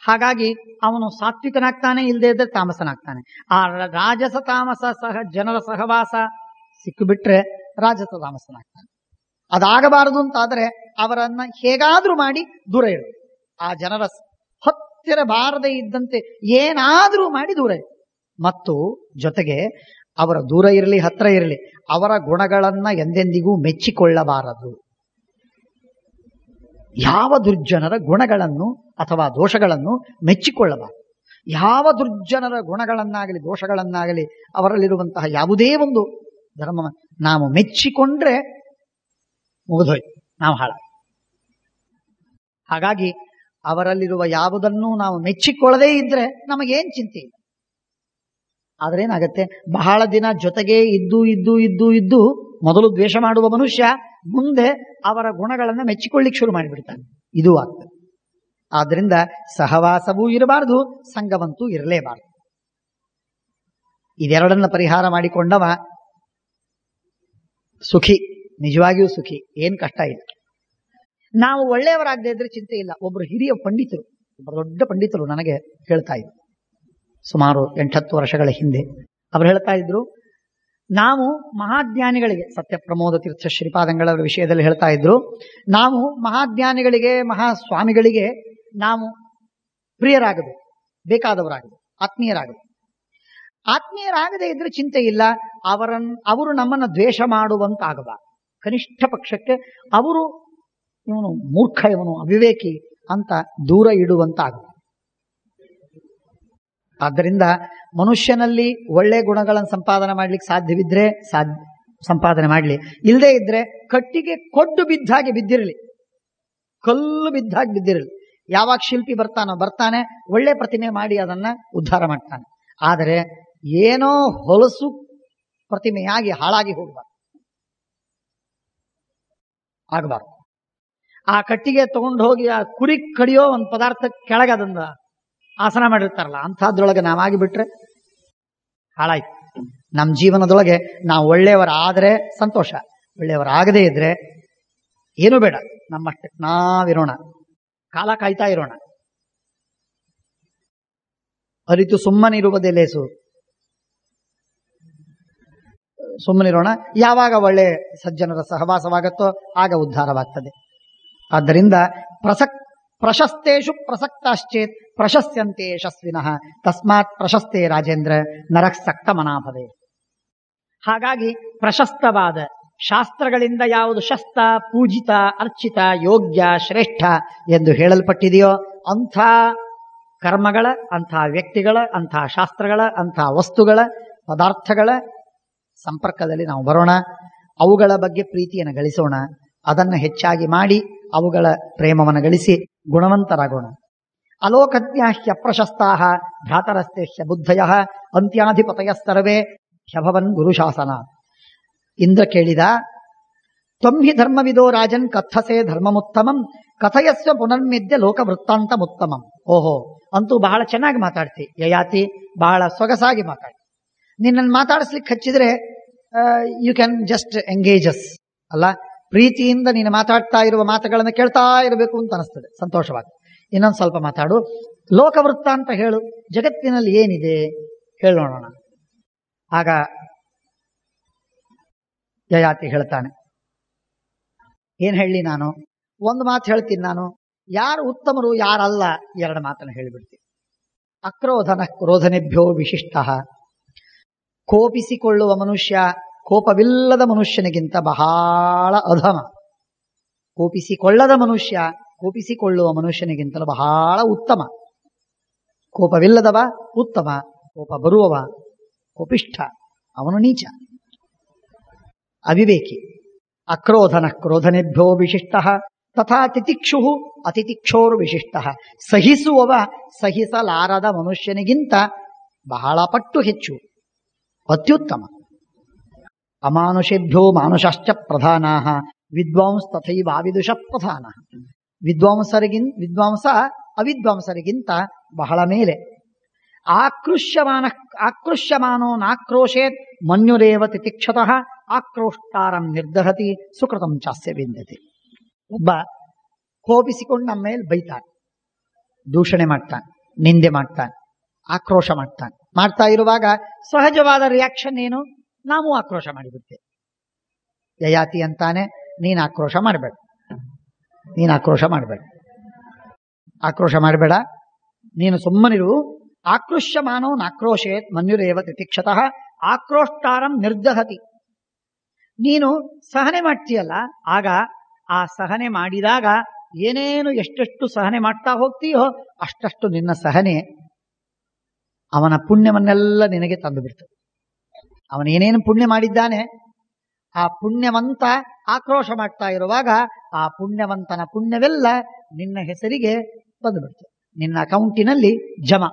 ಹಾಗಾಗಿ ಅವನು ಸಾತ್ವಿಕನಾಗ್ತಾನೆ, ಇಲ್ಲದೆ ಇದ್ರೆ ತಾಮಸನಾಗ್ತಾನೆ. ಆ ರಾಜಸ ತಾಮಸ ಜನರ ಸಹವಾಸ ಸಿಕ್ಕಿಬಿಟ್ರೆ ರಾಜಸ ತಾಮಸನಾಗ್ತಾನೆ. ಅದಾಗಬಾರದು ಅಂತಾದ್ರೆ ಅವರನ್ನ ಹೇಗಾದ್ರೂ ಮಾಡಿ ದೂರ ಇಡು. ಆ ಜನರ ಹತ್ತಿರ ಬಾರದೆ ಇದ್ದಂತೆ ಏನಾದ್ರೂ ಮಾಡಿ ದೂರ ಇಡು. ಮತ್ತು ಜೊತೆಗೆ ಅವರ ದೂರ ಇರಲಿ ಹತ್ರ ಇರಲಿ, ಅವರ ಗುಣಗಳನ್ನ ಎಂದೆಂದಿಗೂ ಮೆಚ್ಚಿಕೊಳ್ಳಬಾರದು. ಯಾವ ದುರ್ಜನರ ಗುಣಗಳನ್ನು ಅಥವಾ ದೋಷಗಳನ್ನು ಮೆಚ್ಚಿಕೊಳ್ಳಬಾರದು. ಯಾವ ದುರ್ಜನರ ಗುಣಗಳನ್ನಾಗಲಿ ದೋಷಗಳನ್ನಾಗಲಿ ಅವರಲ್ಲಿರುವಂತಹ ಯಾವುದೇ ಒಂದು ಧರ್ಮ ನಾವು ಮೆಚ್ಚಿಕೊಂಡ್ರೆ ಮುಗಿದೋಯ್ತು, ನಾವು ಹಾಳ. ಹಾಗಾಗಿ ಅವರಲ್ಲಿರುವ ಯಾವುದನ್ನು ನಾವು ಮೆಚ್ಚಿಕೊಳ್ಳದೇ ಇದ್ರೆ ನಮಗೇನ್ ಚಿಂತೆ ಇಲ್ಲ. ಆದ್ರೇನಾಗತ್ತೆ, ಬಹಳ ದಿನ ಜೊತೆಗೆ ಇದ್ದು ಮೊದಲು ದ್ವೇಷ ಮಾಡುವ ಮನುಷ್ಯ ಮುಂದೆ ಅವರ ಗುಣಗಳನ್ನು ಮೆಚ್ಚಿಕೊಳ್ಳಿಕ್ಕೆ ಶುರು ಮಾಡಿಬಿಡ್ತಾನೆ. ಇದು ಆಗ್ತದೆ. ಆದ್ರಿಂದ ಸಹವಾಸವೂ ಇರಬಾರದು, ಸಂಘವಂತೂ ಇರಲೇಬಾರದು. ಇದೆರಡನ್ನ ಪರಿಹಾರ ಮಾಡಿಕೊಂಡವ ಸುಖಿ, ನಿಜವಾಗಿಯೂ ಸುಖಿ, ಏನ್ ಕಷ್ಟ ಇಲ್ಲ. ನಾವು ಒಳ್ಳೆಯವರಾಗದೇ ಇದ್ರೆ ಚಿಂತೆ ಇಲ್ಲ. ಒಬ್ರು ಹಿರಿಯ ಪಂಡಿತರು, ಒಬ್ಬರು ದೊಡ್ಡ ಪಂಡಿತರು ನನಗೆ ಹೇಳ್ತಾ ಇದ್ರು, ಸುಮಾರು 8-10 ವರ್ಷಗಳ ಹಿಂದೆ. ಅವರು ಹೇಳ್ತಾ ಇದ್ರು, ನಾವು ಮಹಾಜ್ಞಾನಿಗಳಿಗೆ, ಸತ್ಯಪ್ರಮೋದ ತೀರ್ಥ ಶ್ರೀಪಾದಂಗಳ ವಿಷಯದಲ್ಲಿ ಹೇಳ್ತಾ ಇದ್ರು, ನಾವು ಮಹಾಜ್ಞಾನಿಗಳಿಗೆ, ಮಹಾಸ್ವಾಮಿಗಳಿಗೆ ನಾವು ಪ್ರಿಯರಾಗಬೇಕು, ಬೇಕಾದವರಾಗಬೇಕು, ಆತ್ಮೀಯರಾಗದೇ ಇದ್ರೆ ಚಿಂತೆ ಇಲ್ಲ. ಅವರು ನಮ್ಮನ್ನು ದ್ವೇಷ ಮಾಡುವಂತಾಗಬಾರದು. ಕನಿಷ್ಠ ಪಕ್ಷಕ್ಕೆ ಅವರು ಇವನು ಮೂರ್ಖ, ಇವನು ಅವಿವೇಕಿ ಅಂತ ದೂರ ಇಡುವಂತಾಗಬಾರದು. ಆದ್ದರಿಂದ ಮನುಷ್ಯನಲ್ಲಿ ಒಳ್ಳೆ ಗುಣಗಳನ್ನು ಸಂಪಾದನೆ ಮಾಡ್ಲಿಕ್ಕೆ ಸಾಧ್ಯವಿದ್ರೆ ಸಂಪಾದನೆ ಮಾಡಲಿ, ಇಲ್ಲದೆ ಇದ್ರೆ ಕಟ್ಟಿಗೆ ಕೊಡ್ಡು ಬಿದ್ದಾಗಿ ಬಿದ್ದಿರಲಿ, ಕಲ್ಲು ಬಿದ್ದಾಗಿ ಬಿದ್ದಿರಲಿ. ಯಾವಾಗ ಶಿಲ್ಪಿ ಬರ್ತಾನೆ ಒಳ್ಳೆ ಪ್ರತಿಮೆ ಮಾಡಿ ಅದನ್ನ ಉದ್ಧಾರ ಮಾಡ್ತಾನೆ. ಆದರೆ ಏನೋ ಹೊಲಸು ಪ್ರತಿಮೆಯಾಗಿ ಹಾಳಾಗಿ ಆಗಬಾರ್ದು. ಆ ಕಟ್ಟಿಗೆ ತಗೊಂಡು ಹೋಗಿ ಆ ಕುರಿ ಕಡಿಯೋ ಒಂದು ಪದಾರ್ಥ ಕೆಳಗೆ ಅದನ್ನ ಆಸನ ಮಾಡಿರ್ತಾರಲ್ಲ, ಅಂಥದ್ರೊಳಗೆ ನಾವಾಗಿ ಬಿಟ್ರೆ ಹಾಳಾಯ್ತು. ನಮ್ಮ ಜೀವನದೊಳಗೆ ನಾವು ಒಳ್ಳೆಯವರಾದರೆ ಸಂತೋಷ, ಒಳ್ಳೆಯವರಾಗದೇ ಇದ್ರೆ ಏನೂ ಬೇಡ, ನಮ್ಮಷ್ಟಕ್ಕೆ ನಾವಿರೋಣ, ಕಾಲ ಕಾಯ್ತಾ ಇರೋಣ. ಅರಿತು ಸುಮ್ಮನಿರುವುದೇ ಲೇಸು, ಸುಮ್ಮನಿರೋಣ. ಯಾವಾಗ ಒಳ್ಳೆ ಸಜ್ಜನರ ಸಹವಾಸವಾಗತ್ತೋ ಆಗ ಉದ್ಧಾರವಾಗ್ತದೆ. ಆದ್ದರಿಂದ ಪ್ರಶಸ್ತೇಷು ಪ್ರಸಕ್ತಾಶ್ಚೇತ್ ಪ್ರಶಸ್ಯಂತೆ ಯಶಸ್ವಿನಃ ತಸ್ಮಾತ್ ಪ್ರಶಸ್ತೆ ರಾಜೇಂದ್ರ ನರಃ ಸಕ್ತ ಮನಾಭವೆ. ಹಾಗಾಗಿ ಪ್ರಶಸ್ತವಾದ ಶಾಸ್ತ್ರಗಳಿಂದ ಯಾವುದು ಶಸ್ತ, ಪೂಜಿತ, ಅರ್ಚಿತ, ಯೋಗ್ಯ, ಶ್ರೇಷ್ಠ ಎಂದು ಹೇಳಲ್ಪಟ್ಟಿದೆಯೋ ಅಂಥ ಕರ್ಮಗಳ, ಅಂಥ ವ್ಯಕ್ತಿಗಳ, ಅಂಥ ಶಾಸ್ತ್ರಗಳ, ಅಂಥ ವಸ್ತುಗಳ, ಪದಾರ್ಥಗಳ ಸಂಪರ್ಕದಲ್ಲಿ ನಾವು ಬರೋಣ. ಅವುಗಳ ಬಗ್ಗೆ ಪ್ರೀತಿಯನ್ನು ಗಳಿಸೋಣ. ಅದನ್ನು ಹೆಚ್ಚಾಗಿ ಮಾಡಿ ಅವುಗಳ ಪ್ರೇಮವನ್ನು ಗಳಿಸಿ ಗುಣವಂತರಾಗೋಣ. ಅಲೋಕಜ್ಞಾಹ್ಯ ಪ್ರಶಸ್ತಾಃ ಭ್ರಾತರಸ್ತೇಹ್ಯ ಬುದ್ಧಯಃ ಅಂತ್ಯಾಧಿಪತಯಃ ಸರ್ವೇ ಹ್ಯಭವನ್ ಗುರುಶಾಸನ. ಇಂದ್ರ ಕೇಳಿದ, ತ್ವಂ ಹಿ ಧರ್ಮವಿದೋ ರಾಜನ್ ಕಥಸೆ ಧರ್ಮಮುತ್ತಮಂ ಕಥಯಸ್ವ ಪುನರ್ಮಿದ್ಯ ಲೋಕವೃತ್ತಾಂತಮುತ್ತಮಂ. ಓಹೋ, ಅಂತೂ ಬಹಳ ಚೆನ್ನಾಗಿ ಮಾತಾಡ್ತಿ ಯಯಾತಿ, ಬಹಳ ಸೊಗಸಾಗಿ ಮಾತಾಡ್ತಿ. ನಿನ್ನನ್ನು ಮಾತಾಡಿಸ್ಲಿಕ್ಕೆ ಹಚ್ಚಿದ್ರೆ ಯು ಕ್ಯಾನ್ ಜಸ್ಟ್ ಎಂಗೇಜಸ್ ಅಲ್ಲ, ಪ್ರೀತಿಯಿಂದ ನೀನು ಮಾತಾಡ್ತಾ ಇರುವ ಮಾತುಗಳನ್ನು ಕೇಳ್ತಾ ಇರಬೇಕು ಅಂತ ಅನಿಸ್ತದೆ, ಸಂತೋಷವಾಗಿ. ಇನ್ನೊಂದು ಸ್ವಲ್ಪ ಮಾತಾಡು, ಲೋಕವೃತ್ತ ಅಂತ ಹೇಳು, ಜಗತ್ತಿನಲ್ಲಿ ಏನಿದೆ ಹೇಳೋಣ. ಆಗ ಯಯಾತಿ ಹೇಳ್ತಾನೆ, ಏನ್ ಹೇಳಿ, ನಾನು ಒಂದು ಮಾತು ಹೇಳ್ತೀನಿ, ನಾನು ಯಾರು ಉತ್ತಮರು ಯಾರಲ್ಲ 2 ಮಾತನ್ನು ಹೇಳಿಬಿಡ್ತೀನಿ. ಅಕ್ರೋಧನ ಕ್ರೋಧನೆಭ್ಯೋ ವಿಶಿಷ್ಟ. ಕೋಪಿಸಿಕೊಳ್ಳುವ ಮನುಷ್ಯ ಕೋಪವಿಲ್ಲದ ಮನುಷ್ಯನಿಗಿಂತ ಬಹಳ ಅಧಮ. ಕೋಪಿಸಿಕೊಳ್ಳದ ಮನುಷ್ಯ ಕೋಪಿಸಿಕೊಳ್ಳುವ ಮನುಷ್ಯನಿಗಿಂತಲೂ ಬಹಳ ಉತ್ತಮ. ಕೋಪವಿಲ್ಲದವ ಉತ್ತಮ, ಕೋಪ ಬರುವವ ಕೋಪಿಷ್ಠ, ಅವನು ನೀಚ, ಅವಿವೇಕಿ. ಅಕ್ರೋಧನ ಕ್ರೋಧನೆಭ್ಯೋ ವಿಶಿಷ್ಟ ತಥಾ ತಿತಿಕ್ಷು ಅತಿತಿಕ್ಷೋರು ವಿಶಿಷ್ಟ. ಸಹಿಸುವವ ಸಹಿಸಲಾರದ ಮನುಷ್ಯನಿಗಿಂತ ಬಹಳ ಪಟ್ಟು ಹೆಚ್ಚು, ಅತ್ಯುತ್ತಮ. ಅಮಾನುಷೇಭ್ಯೋ ಮಾನುಷಶ್ಚ ಪ್ರಧಾನಾಃ ವಿದ್ವಾಂಸ ತಥೈವ ಅವಿದುಷ ಪ್ರಧಾನಃ. ವಿದ್ವಾಂಸ ಅವಿದ್ವಾಂಸರಿಗಿಂತ ಬಹಳ ಮೇಲೆ. ಆಕೃಷ್ಯಮಾನೋ ನಾಕ್ರೋಶೇತ್ ಮನ್ಯುರೇವ ತಿತಿಕ್ಷತಃ ಆಕ್ರೋಷ್ಟಾರಂ ನಿರ್ದಹತಿ ಸುಕೃತಂ ಚಾಸ್ಯ ವಿಂದತಿ. ಒಬ್ಬ ಕೋಪಿಸಿಕೊಂಡು ನಮ್ಮ ಮೇಲೆ ಬೈತಾನೆ, ದೂಷಣೆ ಮಾಡ್ತಾನೆ, ನಿಂದೆ ಮಾಡ್ತಾನೆ, ಆಕ್ರೋಶ ಮಾಡ್ತಾನೆ. ಮಾಡ್ತಾ ಇರುವಾಗ ಸಹಜವಾದ ರಿಯಾಕ್ಷನ್ ಏನು? ನಾವು ಆಕ್ರೋಶ ಮಾಡಿಬಿಡ್ತೇವೆ. ಯಯಾತಿ ಅಂತಾನೆ, ನೀನು ಆಕ್ರೋಶ ಮಾಡಬೇಡ, ಆಕ್ರೋಶ ಮಾಡಬೇಡ, ನೀನು ಸುಮ್ಮನಿರು. ಆಕೃಷ್ಯಮಾನೋ ನಾಕ್ರೋಶೇತ್ ಮನ್ಯುರೇವ ತಿತಿಕ್ಷತಃ ಆಕ್ರೋಷ್ಟಾರಂ ನಿರ್ದಹತಿ. ನೀನು ಸಹನೆ ಮಾಡ್ತೀಯಲ್ಲ, ಆಗ ಆ ಸಹನೆ ಮಾಡಿದಾಗ ಏನೇನು ಎಷ್ಟೆಷ್ಟು ಸಹನೆ ಮಾಡ್ತಾ ಹೋಗ್ತೀಯೋ ಅಷ್ಟಷ್ಟು ನಿನ್ನ ಸಹನೆ ಅವನ ಪುಣ್ಯವನ್ನೆಲ್ಲ ನಿನಗೆ ತಂದು ಬಿಡ್ತದೆ. ಅವನೇನೇನು ಪುಣ್ಯ ಮಾಡಿದ್ದಾನೆ ಆ ಪುಣ್ಯವಂತ ಆಕ್ರೋಶ ಮಾಡ್ತಾ ಇರುವಾಗ ಆ ಪುಣ್ಯವಂತನ ಪುಣ್ಯವೆಲ್ಲ ನಿನ್ನ ಹೆಸರಿಗೆ ಬಂದು ಬಿಡ್ತದೆ, ನಿನ್ನ ಅಕೌಂಟಿನಲ್ಲಿ ಜಮಾ.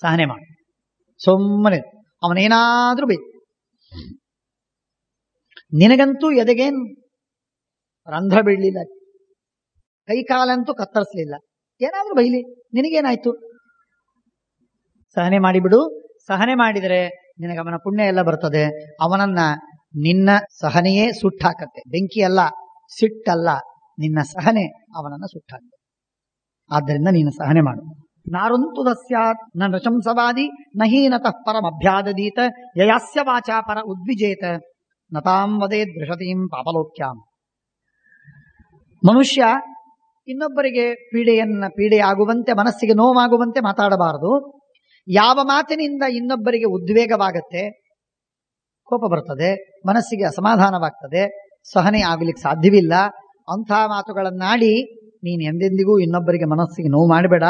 ಸಹನೆ ಮಾಡು. ಸುಮ್ಮನೆ ಅವನೇನಾದ್ರೂ ಬೈ, ನಿನಗಂತೂ ಎದೆಗೇನು ರಂಧ್ರ ಬೀಳಲಿಲ್ಲ, ಕೈ ಕಾಲಂತೂ ಕತ್ತರಿಸಲಿಲ್ಲ, ಏನಾದ್ರೂ ಬೈಲಿ, ನಿನಗೇನಾಯ್ತು? ಸಹನೆ ಮಾಡಿಬಿಡು. ಸಹನೆ ಮಾಡಿದರೆ ನಿನಗೆ ಅವನ ಪುಣ್ಯ ಎಲ್ಲ ಬರ್ತದೆ. ಅವನನ್ನ ನಿನ್ನ ಸಹನೆಯೇ ಸುಟ್ಟಾಕತ್ತೆ. ಬೆಂಕಿ ಅಲ್ಲ, ಸಿಟ್ಟಲ್ಲ, ನಿನ್ನ ಸಹನೆ ಅವನನ್ನ ಸುಟ್ಟಾಕತ್ತೆ. ಆದ್ದರಿಂದ ನೀನು ಸಹನೆ ಮಾಡು. ನಾರುಂತುದ ಸ್ಯಾತ್ ನ ನೃಶಂಸವಾದಿ ನಹೀನತಃ ಪರಮಭ್ಯಾದದೀತ ಯಯಾಸ್ಯ ವಾಚಾ ಪರ ಉದ್ವಿಜೇತ ನತಾಂ ವದೇದ್ ಬೃಹತೀಂ ಪಾಪಲೋಕ್ಯಾಂ. ಮನುಷ್ಯ ಇನ್ನೊಬ್ಬರಿಗೆ ಪೀಡೆಯಾಗುವಂತೆ, ಮನಸ್ಸಿಗೆ ನೋವಾಗುವಂತೆ ಮಾತಾಡಬಾರದು. ಯಾವ ಮಾತಿನಿಂದ ಇನ್ನೊಬ್ಬರಿಗೆ ಉದ್ವೇಗವಾಗತ್ತೆ, ಕೋಪ ಬರ್ತದೆ, ಮನಸ್ಸಿಗೆ ಅಸಮಾಧಾನವಾಗ್ತದೆ, ಸಹನೆ ಆಗಲಿಕ್ಕೆ ಸಾಧ್ಯವಿಲ್ಲ, ಅಂಥ ಮಾತುಗಳನ್ನಾಡಿ ನೀನು ಎಂದೆಂದಿಗೂ ಇನ್ನೊಬ್ಬರಿಗೆ ಮನಸ್ಸಿಗೆ ನೋವು ಮಾಡಬೇಡ.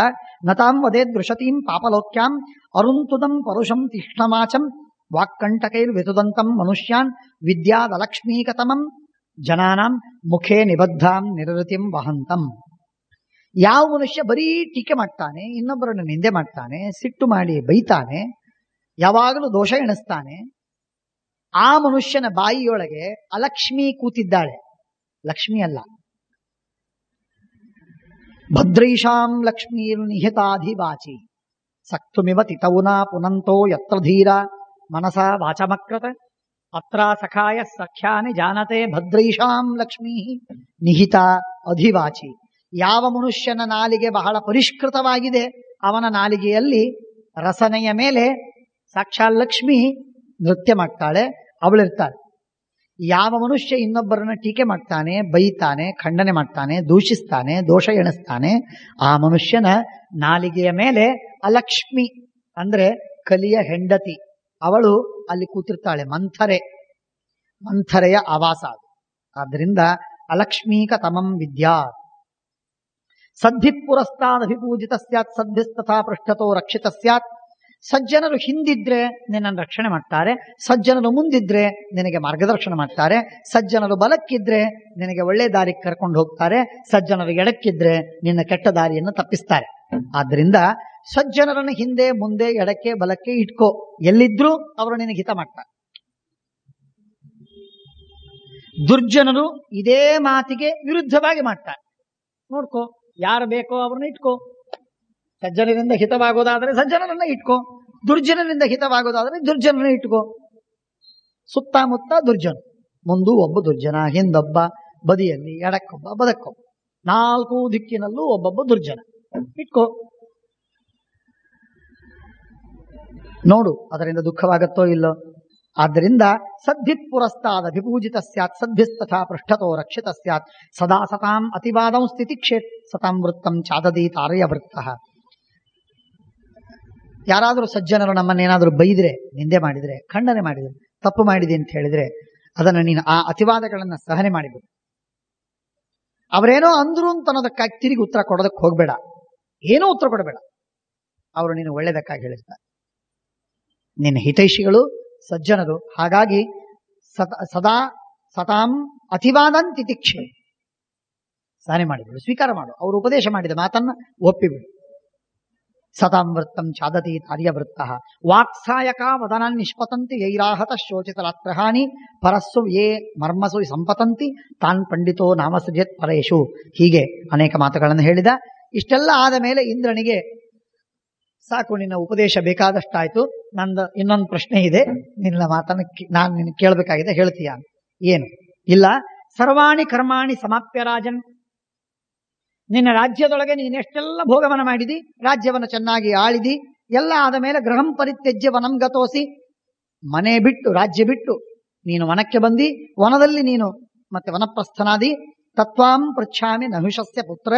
ನತಾಂ ವದೇದ್ ವೃಷತೀಂ ಪಾಪಲೋಕ್ಯಾಂ ಅರುಂತುದಂ ಪರುಷಂ ತೀಕ್ಷ್ಣಮಾಚಂ ವಾಕ್ಕಂಟಕೈರ್ ವಿತುದಂತಂ ಮನುಷ್ಯಾನ್ ವಿದ್ಯಾದಲಕ್ಷ್ಮೀಕತಮಂ ಜನಾನಾಂ ಮುಖೇ ನಿಬದ್ಧಾಂ ನಿರೃತಿಂ ವಹಂತಂ. ಯಾವ ಮನುಷ್ಯ ಬರೀ ಟೀಕೆ ಮಾಡ್ತಾನೆ, ಇನ್ನೊಬ್ಬರನ್ನು ನಿಂದೆ ಮಾಡ್ತಾನೆ, ಸಿಟ್ಟು ಮಾಡಿ ಬೈತಾನೆ, ಯಾವಾಗಲೂ ದೋಷ ಎಣಿಸ್ತಾನೆ, ಆ ಮನುಷ್ಯನ ಬಾಯಿಯೊಳಗೆ ಅಲಕ್ಷ್ಮಿ ಕೂತಿದ್ದಾಳೆ, ಲಕ್ಷ್ಮಿ ಅಲ್ಲ. ಭದ್ರೈಷಾಂ ಲಕ್ಷ್ಮೀರ್ ನಿಹಿತಾಧಿವಾಚಿ ಸಕ್ತುಮಿವ ತಿತೌನಾ ಪುನಂತೋ ಯತ್ರ ಧೀರ ಮನಸಾ ವಾಚಮಕ್ರತ ಅತ್ರ ಸಖಾಯ ಸಖ್ಯಾನಿ ಜಾನತೆ ಭದ್ರೈಷಾಂ ಲಕ್ಷ್ಮೀ ನಿಹಿತ ಅಧಿವಾಚಿ. ಯಾವ ಮನುಷ್ಯನ ನಾಲಿಗೆ ಬಹಳ ಪರಿಷ್ಕೃತವಾಗಿದೆ, ಅವನ ನಾಲಿಗೆಯಲ್ಲಿ ರಸನೆಯ ಮೇಲೆ ಸಾಕ್ಷಾತ್ ಲಕ್ಷ್ಮಿ ನೃತ್ಯ ಮಾಡ್ತಾಳೆ, ಅವಳಿರ್ತಾಳೆ. ಯಾವ ಮನುಷ್ಯ ಇನ್ನೊಬ್ಬರನ್ನ ಟೀಕೆ ಮಾಡ್ತಾನೆ, ಬೈತಾನೆ, ಖಂಡನೆ ಮಾಡ್ತಾನೆ, ದೂಷಿಸ್ತಾನೆ, ದೋಷ ಎಣಿಸ್ತಾನೆ, ಆ ಮನುಷ್ಯನ ನಾಲಿಗೆಯ ಮೇಲೆ ಅಲಕ್ಷ್ಮಿ ಅಂದ್ರೆ ಕಲಿಯ ಹೆಂಡತಿ ಅವಳು ಅಲ್ಲಿ ಕೂತಿರ್ತಾಳೆ. ಮಂಥರೆಯ ಆವಾಸ ಅದು. ಆದ್ದರಿಂದ ಅಲಕ್ಷ್ಮೀಕ ತಮಂ ವಿದ್ಯಾ ಸದ್ಭಿ ಪುರಸ್ತಾದಭಿಪೂಜಿತ ಸ್ಯಾತ್ ಸದ್ಭಿಸ್ತಥಾ ಪೃಷ್ಠತೋ ರಕ್ಷಿತ ಸ್ಯಾತ್. ಸಜ್ಜನರು ಹಿಂದಿದ್ರೆ ನಿನ್ನನ್ನು ರಕ್ಷಣೆ ಮಾಡ್ತಾರೆ, ಸಜ್ಜನರು ಮುಂದಿದ್ರೆ ನಿನಗೆ ಮಾರ್ಗದರ್ಶನ ಮಾಡ್ತಾರೆ, ಸಜ್ಜನರು ಬಲಕ್ಕಿದ್ರೆ ನಿನಗೆ ಒಳ್ಳೆ ದಾರಿಗೆ ಕರ್ಕೊಂಡು ಹೋಗ್ತಾರೆ, ಸಜ್ಜನರು ಎಡಕ್ಕಿದ್ರೆ ನಿನ್ನ ಕೆಟ್ಟ ದಾರಿಯನ್ನು ತಪ್ಪಿಸ್ತಾರೆ. ಆದ್ದರಿಂದ ಸಜ್ಜನರನ್ನು ಹಿಂದೆ ಮುಂದೆ ಎಡಕ್ಕೆ ಬಲಕ್ಕೆ ಇಟ್ಕೋ, ಎಲ್ಲಿದ್ರೂ ಅವರು ನಿನಗೆ ಹಿತ ಮಾಡ್ತಾರೆ. ದುರ್ಜನರು ಇದೇ ಮಾತಿಗೆ ವಿರುದ್ಧವಾಗಿ ಮಾಡ್ತಾರೆ, ನೋಡ್ಕೋ, ಯಾರು ಬೇಕೋ ಅವ್ರನ್ನ ಇಟ್ಕೋ. ಸಜ್ಜನರಿಂದ ಹಿತವಾಗೋದಾದರೆ ಸಜ್ಜನರನ್ನ ಇಟ್ಕೋ, ದುರ್ಜನರಿಂದ ಹಿತವಾಗೋದಾದರೆ ದುರ್ಜನರನ್ನ ಇಟ್ಕೋ. ಸುತ್ತಮುತ್ತ ದುರ್ಜನ, ಮುಂದೂ ಒಬ್ಬ ದುರ್ಜನ, ಹಿಂದೊಬ್ಬ, ಬದಿಯಲ್ಲಿ ಎಡಕ್ಕೊಬ್ಬ ಬದಕ್ಕೊಬ್ಬ, ನಾಲ್ಕು ದಿಕ್ಕಿನಲ್ಲೂ ಒಬ್ಬೊಬ್ಬ ದುರ್ಜನ ಇಟ್ಕೋ. ನೋಡು ಅದರಿಂದ ದುಃಖವಾಗತ್ತೋ ಇಲ್ಲೋ. ಆದ್ದರಿಂದ ಸದ್ಭಿತ್ ಪುರಸ್ತಾದ ವಿಪೂಜಿತ ಸ್ಯಾತ್ ಸದ್ಭಿಸ್ತಥಾ ಪೃಷ್ಠತೋ ರಕ್ಷಿತ ಸ್ಯಾತ್ ಸದಾ ಸತಾಂ ಅತಿವಾದಂ ಸ್ಥಿತಿಕ್ಷೇತ್ ಸತಾಂ ವೃತ್ತಂ ಚಾದದಿ ತಾರ್ಯವೃತ್ತ. ಯಾರಾದರೂ ಸಜ್ಜನರು ನಮ್ಮನ್ನೇನಾದರೂ ಬೈದ್ರೆ, ನಿಂದೆ ಮಾಡಿದ್ರೆ, ಖಂಡನೆ ಮಾಡಿದ್ರೆ, ತಪ್ಪು ಮಾಡಿದೆ ಅಂತ ಹೇಳಿದ್ರೆ ಅದನ್ನು ನೀನು ಆ ಅತಿವಾದಗಳನ್ನು ಸಹನೆ ಮಾಡಿಬಿಡು. ಅವರೇನೋ ಅಂದ್ರು ಅಂತ ಅನ್ನೋದಕ್ಕಾಗಿ ತಿರುಗಿ ಉತ್ತರ ಕೊಡೋದಕ್ಕೆ ಹೋಗಬೇಡ, ಏನೋ ಉತ್ತರ ಕೊಡಬೇಡ. ಅವರು ನೀನು ಒಳ್ಳೆಯದಕ್ಕಾಗಿ ಹೇಳಿರ್ತಾರೆ, ನಿನ್ನ ಹಿತೈಷಿಗಳು ಸಜ್ಜನರು. ಹಾಗಾಗಿ ಸದಾ ಸತಾಂ ಅತಿವಾದಂ ತಿತಿಕ್ಷೆ, ಸಹನೆ ಮಾಡಿಬಿಡು, ಸ್ವೀಕಾರ ಮಾಡು. ಅವರು ಉಪದೇಶ ಮಾಡಿದ ಮಾತನ್ನ ಒಪ್ಪಿಬಿಡು. ಸತಾಂ ವೃತ್ತಂ ಚಾದತಿ ತಾರ್ಯವೃತ್ತ ವಾಕ್ಸಾಯಕ ವದನಾನ್ ನಿಷ್ಪತಂತಿ ಯೈರಾಹತ ಶೋಚಿತರಾತ್ರಹಾನಿ ಪರಸ್ಸು ಯೇ ಮರ್ಮಸು ಸಂಪತಂತಿ ತಾನ್ ಪಂಡಿತೋ ನಾಮಸೃಜತ್ ಪರೇಶು. ಹೀಗೆ ಅನೇಕ ಮಾತುಗಳನ್ನು ಹೇಳಿದ. ಇಷ್ಟೆಲ್ಲ ಆದ ಮೇಲೆ ಇಂದ್ರನಿಗೆ ಸಾಕು, ನಿನ್ನ ಉಪದೇಶ ಬೇಕಾದಷ್ಟಾಯ್ತು, ನಂದು ಇನ್ನೊಂದು ಪ್ರಶ್ನೆ ಇದೆ, ನಿನ್ನ ಮಾತನ್ನು ನಾನು ನಿನ್ನ ಕೇಳಬೇಕಾಗಿದೆ, ಹೇಳ್ತೀಯ? ಏನು? ಇಲ್ಲ. ಸರ್ವಾಣಿ ಕರ್ಮಾಣಿ ಸಮಾಪ್ಯ ರಾಜನ್, ನಿನ್ನ ರಾಜ್ಯದೊಳಗೆ ನೀನೆಷ್ಟೆಲ್ಲ ಭೋಗವನ ಮಾಡಿದಿ, ರಾಜ್ಯವನ್ನು ಚೆನ್ನಾಗಿ ಆಳಿದಿ, ಎಲ್ಲ ಆದ ಮೇಲೆ ಗೃಹಂ ಪರಿತ್ಯಜ್ಯ ವನಂ ಗತೋಸಿ, ಮನೆ ಬಿಟ್ಟು ರಾಜ್ಯ ಬಿಟ್ಟು ನೀನು ವನಕ್ಕೆ ಬಂದಿ, ವನದಲ್ಲಿ ನೀನು ಮತ್ತೆ ವನಪ್ರಸ್ಥನಾದಿ. ತತ್ವಾಂ ಪೃಚ್ಛಾಮಿ ನಹುಷಸ್ಯ ಪುತ್ರ,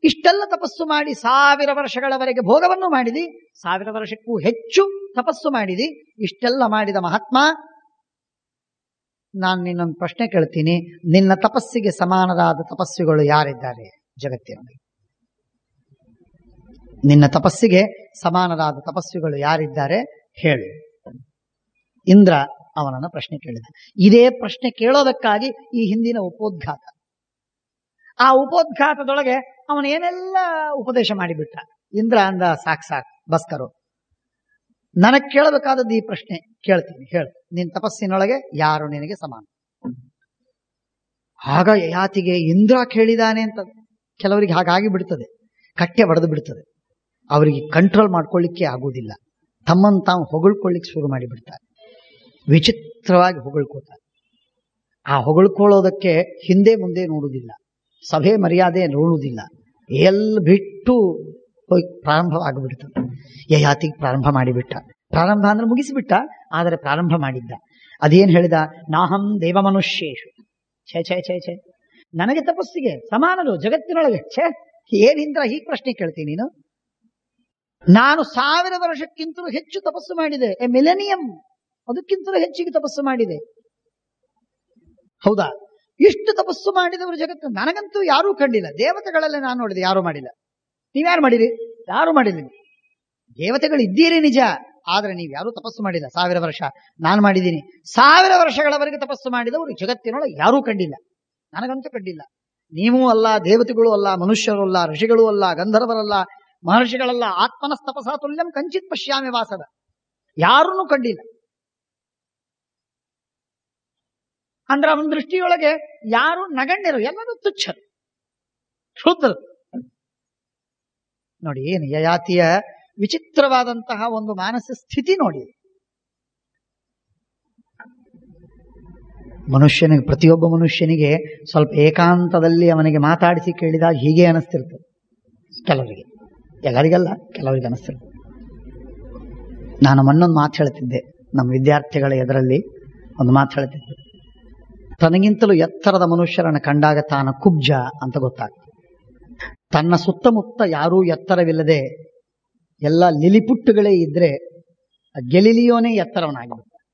ಇಷ್ಟೆಲ್ಲ ತಪಸ್ಸು ಮಾಡಿ 1000 ವರ್ಷಗಳವರೆಗೆ ಭೋಗವನ್ನು ಮಾಡಿದಿ, 1000 ವರ್ಷಕ್ಕೂ ಹೆಚ್ಚು ತಪಸ್ಸು ಮಾಡಿದಿ. ಇಷ್ಟೆಲ್ಲ ಮಾಡಿದ ಮಹಾತ್ಮ, ನಾನು ನಿನ್ನೊಂದು ಪ್ರಶ್ನೆ ಕೇಳ್ತೀನಿ. ನಿನ್ನ ತಪಸ್ಸಿಗೆ ಸಮಾನರಾದ ತಪಸ್ವಿಗಳು ಯಾರಿದ್ದಾರೆ ಜಗತ್ತಿನಲ್ಲಿ? ನಿನ್ನ ತಪಸ್ಸಿಗೆ ಸಮಾನರಾದ ತಪಸ್ವಿಗಳು ಯಾರಿದ್ದಾರೆ ಹೇಳು. ಇಂದ್ರ ಅವನನ್ನ ಪ್ರಶ್ನೆ ಕೇಳಿದ. ಇದೇ ಪ್ರಶ್ನೆ ಕೇಳೋದಕ್ಕಾಗಿ ಈ ಹಿಂದಿನ ಉಪೋದ್ಘಾತ. ಆ ಉಪೋದ್ಘಾತದೊಳಗೆ ಅವನೇನೆಲ್ಲ ಉಪದೇಶ ಮಾಡಿಬಿಟ್ಟ. ಇಂದ್ರ ಅಂದ, ಸಾಕು ಬಸ್ಕರು, ನನಗೆ ಕೇಳಬೇಕಾದದ್ದು ಈ ಪ್ರಶ್ನೆ ಕೇಳ್ತೀನಿ, ಹೇಳು, ನಿನ್ ತಪಸ್ಸಿನೊಳಗೆ ಯಾರು ನಿನಗೆ ಸಮಾನ? ಆಗ ಯಯಾತಿಗೆ ಇಂದ್ರ ಕೇಳಿದಾನೆ ಅಂತ ಕೆಲವರಿಗೆ ಹಾಗಾಗಿ ಬಿಡ್ತದೆ, ಕಟ್ಟೆ ಒಡೆದು ಬಿಡ್ತದೆ. ಅವರಿಗೆ ಕಂಟ್ರೋಲ್ ಮಾಡ್ಕೊಳ್ಳಿಕ್ಕೆ ಆಗುವುದಿಲ್ಲ. ತಮ್ಮನ್ನು ತಾವು ಹೊಗಳ್ಕೊಳ್ಳಿಕ್ಕೆ ಶುರು ಮಾಡಿಬಿಡ್ತಾರೆ. ವಿಚಿತ್ರವಾಗಿ ಹೊಗಳ್ಕೋತಾರೆ. ಆ ಹೊಗಳ್ಕೊಳ್ಳೋದಕ್ಕೆ ಹಿಂದೆ ಮುಂದೆ ನೋಡುವುದಿಲ್ಲ, ಸಭೆ ಮರ್ಯಾದೆ ನೋಡುವುದಿಲ್ಲ, ಎಲ್ಲ ಬಿಟ್ಟು ಹೋಗಿ ಪ್ರಾರಂಭವಾಗಿಬಿಡ್ತದೆ. ಯಯಾತಿಗೆ ಪ್ರಾರಂಭ ಮಾಡಿಬಿಟ್ಟ. ಪ್ರಾರಂಭ ಅಂದ್ರೆ ಮುಗಿಸಿಬಿಟ್ಟ, ಆದರೆ ಪ್ರಾರಂಭ ಮಾಡಿದ್ದ. ಅದೇನು ಹೇಳಿದ? ನಾಹಂ ದೇವ ಮನುಷ್ಯೇಶು. ಛೇ ಛೇ ಛೇ ಛೇ, ನನಗೆ ತಪಸ್ಸಿಗೆ ಸಮಾನರು ಜಗತ್ತಿನೊಳಗೆ? ಛೇ, ಏನಿಂದ್ರ ಈ ಪ್ರಶ್ನೆ ಕೇಳ್ತೀನಿ ನೀನು? ನಾನು 1000 ವರ್ಷಕ್ಕಿಂತಲೂ ಹೆಚ್ಚು ತಪಸ್ಸು ಮಾಡಿದೆ, ಮಿಲೆನಿಯಂ, ಅದಕ್ಕಿಂತಲೂ ಹೆಚ್ಚಿಗೆ ತಪಸ್ಸು ಮಾಡಿದೆ. ಹೌದಾ? ಇಷ್ಟು ತಪಸ್ಸು ಮಾಡಿದವರು ಜಗತ್ತು ನನಗಂತೂ ಯಾರೂ ಕಂಡಿಲ್ಲ. ದೇವತೆಗಳಲ್ಲೇ ನಾನು ನೋಡಿದೆ, ಯಾರೂ ಮಾಡಿಲ್ಲ. ನೀವ್ಯಾರು ಮಾಡಿರಿ? ಯಾರು ಮಾಡಿಲ್ಲ. ದೇವತೆಗಳು ಇದ್ದೀರಿ ನಿಜ, ಆದ್ರೆ ನೀವು ಯಾರೂ ತಪಸ್ಸು ಮಾಡಿಲ್ಲ. 1000 ವರ್ಷ ನಾನು ಮಾಡಿದ್ದೀನಿ. 1000 ವರ್ಷಗಳವರೆಗೆ ತಪಸ್ಸು ಮಾಡಿದವರು ಜಗತ್ತಿನೊಳಗೆ ಯಾರೂ ಕಂಡಿಲ್ಲ, ನನಗಂತೂ ಕಂಡಿಲ್ಲ. ನೀವೂ ಅಲ್ಲ, ದೇವತೆಗಳು ಅಲ್ಲ, ಮನುಷ್ಯರು ಅಲ್ಲ, ಋಷಿಗಳು ಅಲ್ಲ, ಗಂಧರ್ವರಲ್ಲ, ಮಹರ್ಷಿಗಳಲ್ಲ. ಆತ್ಮನಸ್ತಪಸಾ ತುಲ್ಯಂ ಕಂಚಿತ್ ಪಶ್ಯಾಮಿ ವಾಸದ, ಯಾರನ್ನೂ ಕಂಡಿಲ್ಲ. ಅಂದ್ರೆ ಅವನ ದೃಷ್ಟಿಯೊಳಗೆ ಯಾರು ನಗಣ್ಯರು, ಎಲ್ಲರೂ ತುಚ್ಛರು, ಶೂದ್ರರು. ನೋಡಿ ಏನು ಯಯಾತಿಯ ವಿಚಿತ್ರವಾದಂತಹ ಒಂದು ಮಾನಸಿಕ ಸ್ಥಿತಿ ನೋಡಿ. ಮನುಷ್ಯನಿಗೆ, ಪ್ರತಿಯೊಬ್ಬ ಮನುಷ್ಯನಿಗೆ ಸ್ವಲ್ಪ ಏಕಾಂತದಲ್ಲಿ ಅವನಿಗೆ ಮಾತಾಡಿಸಿ ಕೇಳಿದಾಗ ಹೀಗೆ ಅನಿಸ್ತಿರ್ತದೆ. ಕೆಲವರಿಗೆ, ಎಲ್ಲರಿಗಲ್ಲ, ಕೆಲವರಿಗೆ ಅನಿಸ್ತಿರ್ತದೆ. ನಾನು ಮೊನ್ನೊಂದು ಮಾತು ಹೇಳ್ತಿದ್ದೆ, ನಮ್ಮ ವಿದ್ಯಾರ್ಥಿಗಳ ಎದುರಲ್ಲಿ ಒಂದು ಮಾತು ಹೇಳ್ತಿದ್ದೆ. ತನಗಿಂತಲೂ ಎತ್ತರದ ಮನುಷ್ಯರನ್ನು ಕಂಡಾಗ ತಾನು ಕುಬ್ಜ ಅಂತ ಗೊತ್ತಾಗ್ತದೆ. ತನ್ನ ಸುತ್ತಮುತ್ತ ಯಾರೂ ಎತ್ತರವಿಲ್ಲದೆ ಎಲ್ಲ ಲಿಲಿಪುಟ್ಟುಗಳೇ ಇದ್ರೆ ಗೆಲಿಲಿಯೋನೇ ಎತ್ತರವನಾಗಿಬಿಡ್ತಾನೆ.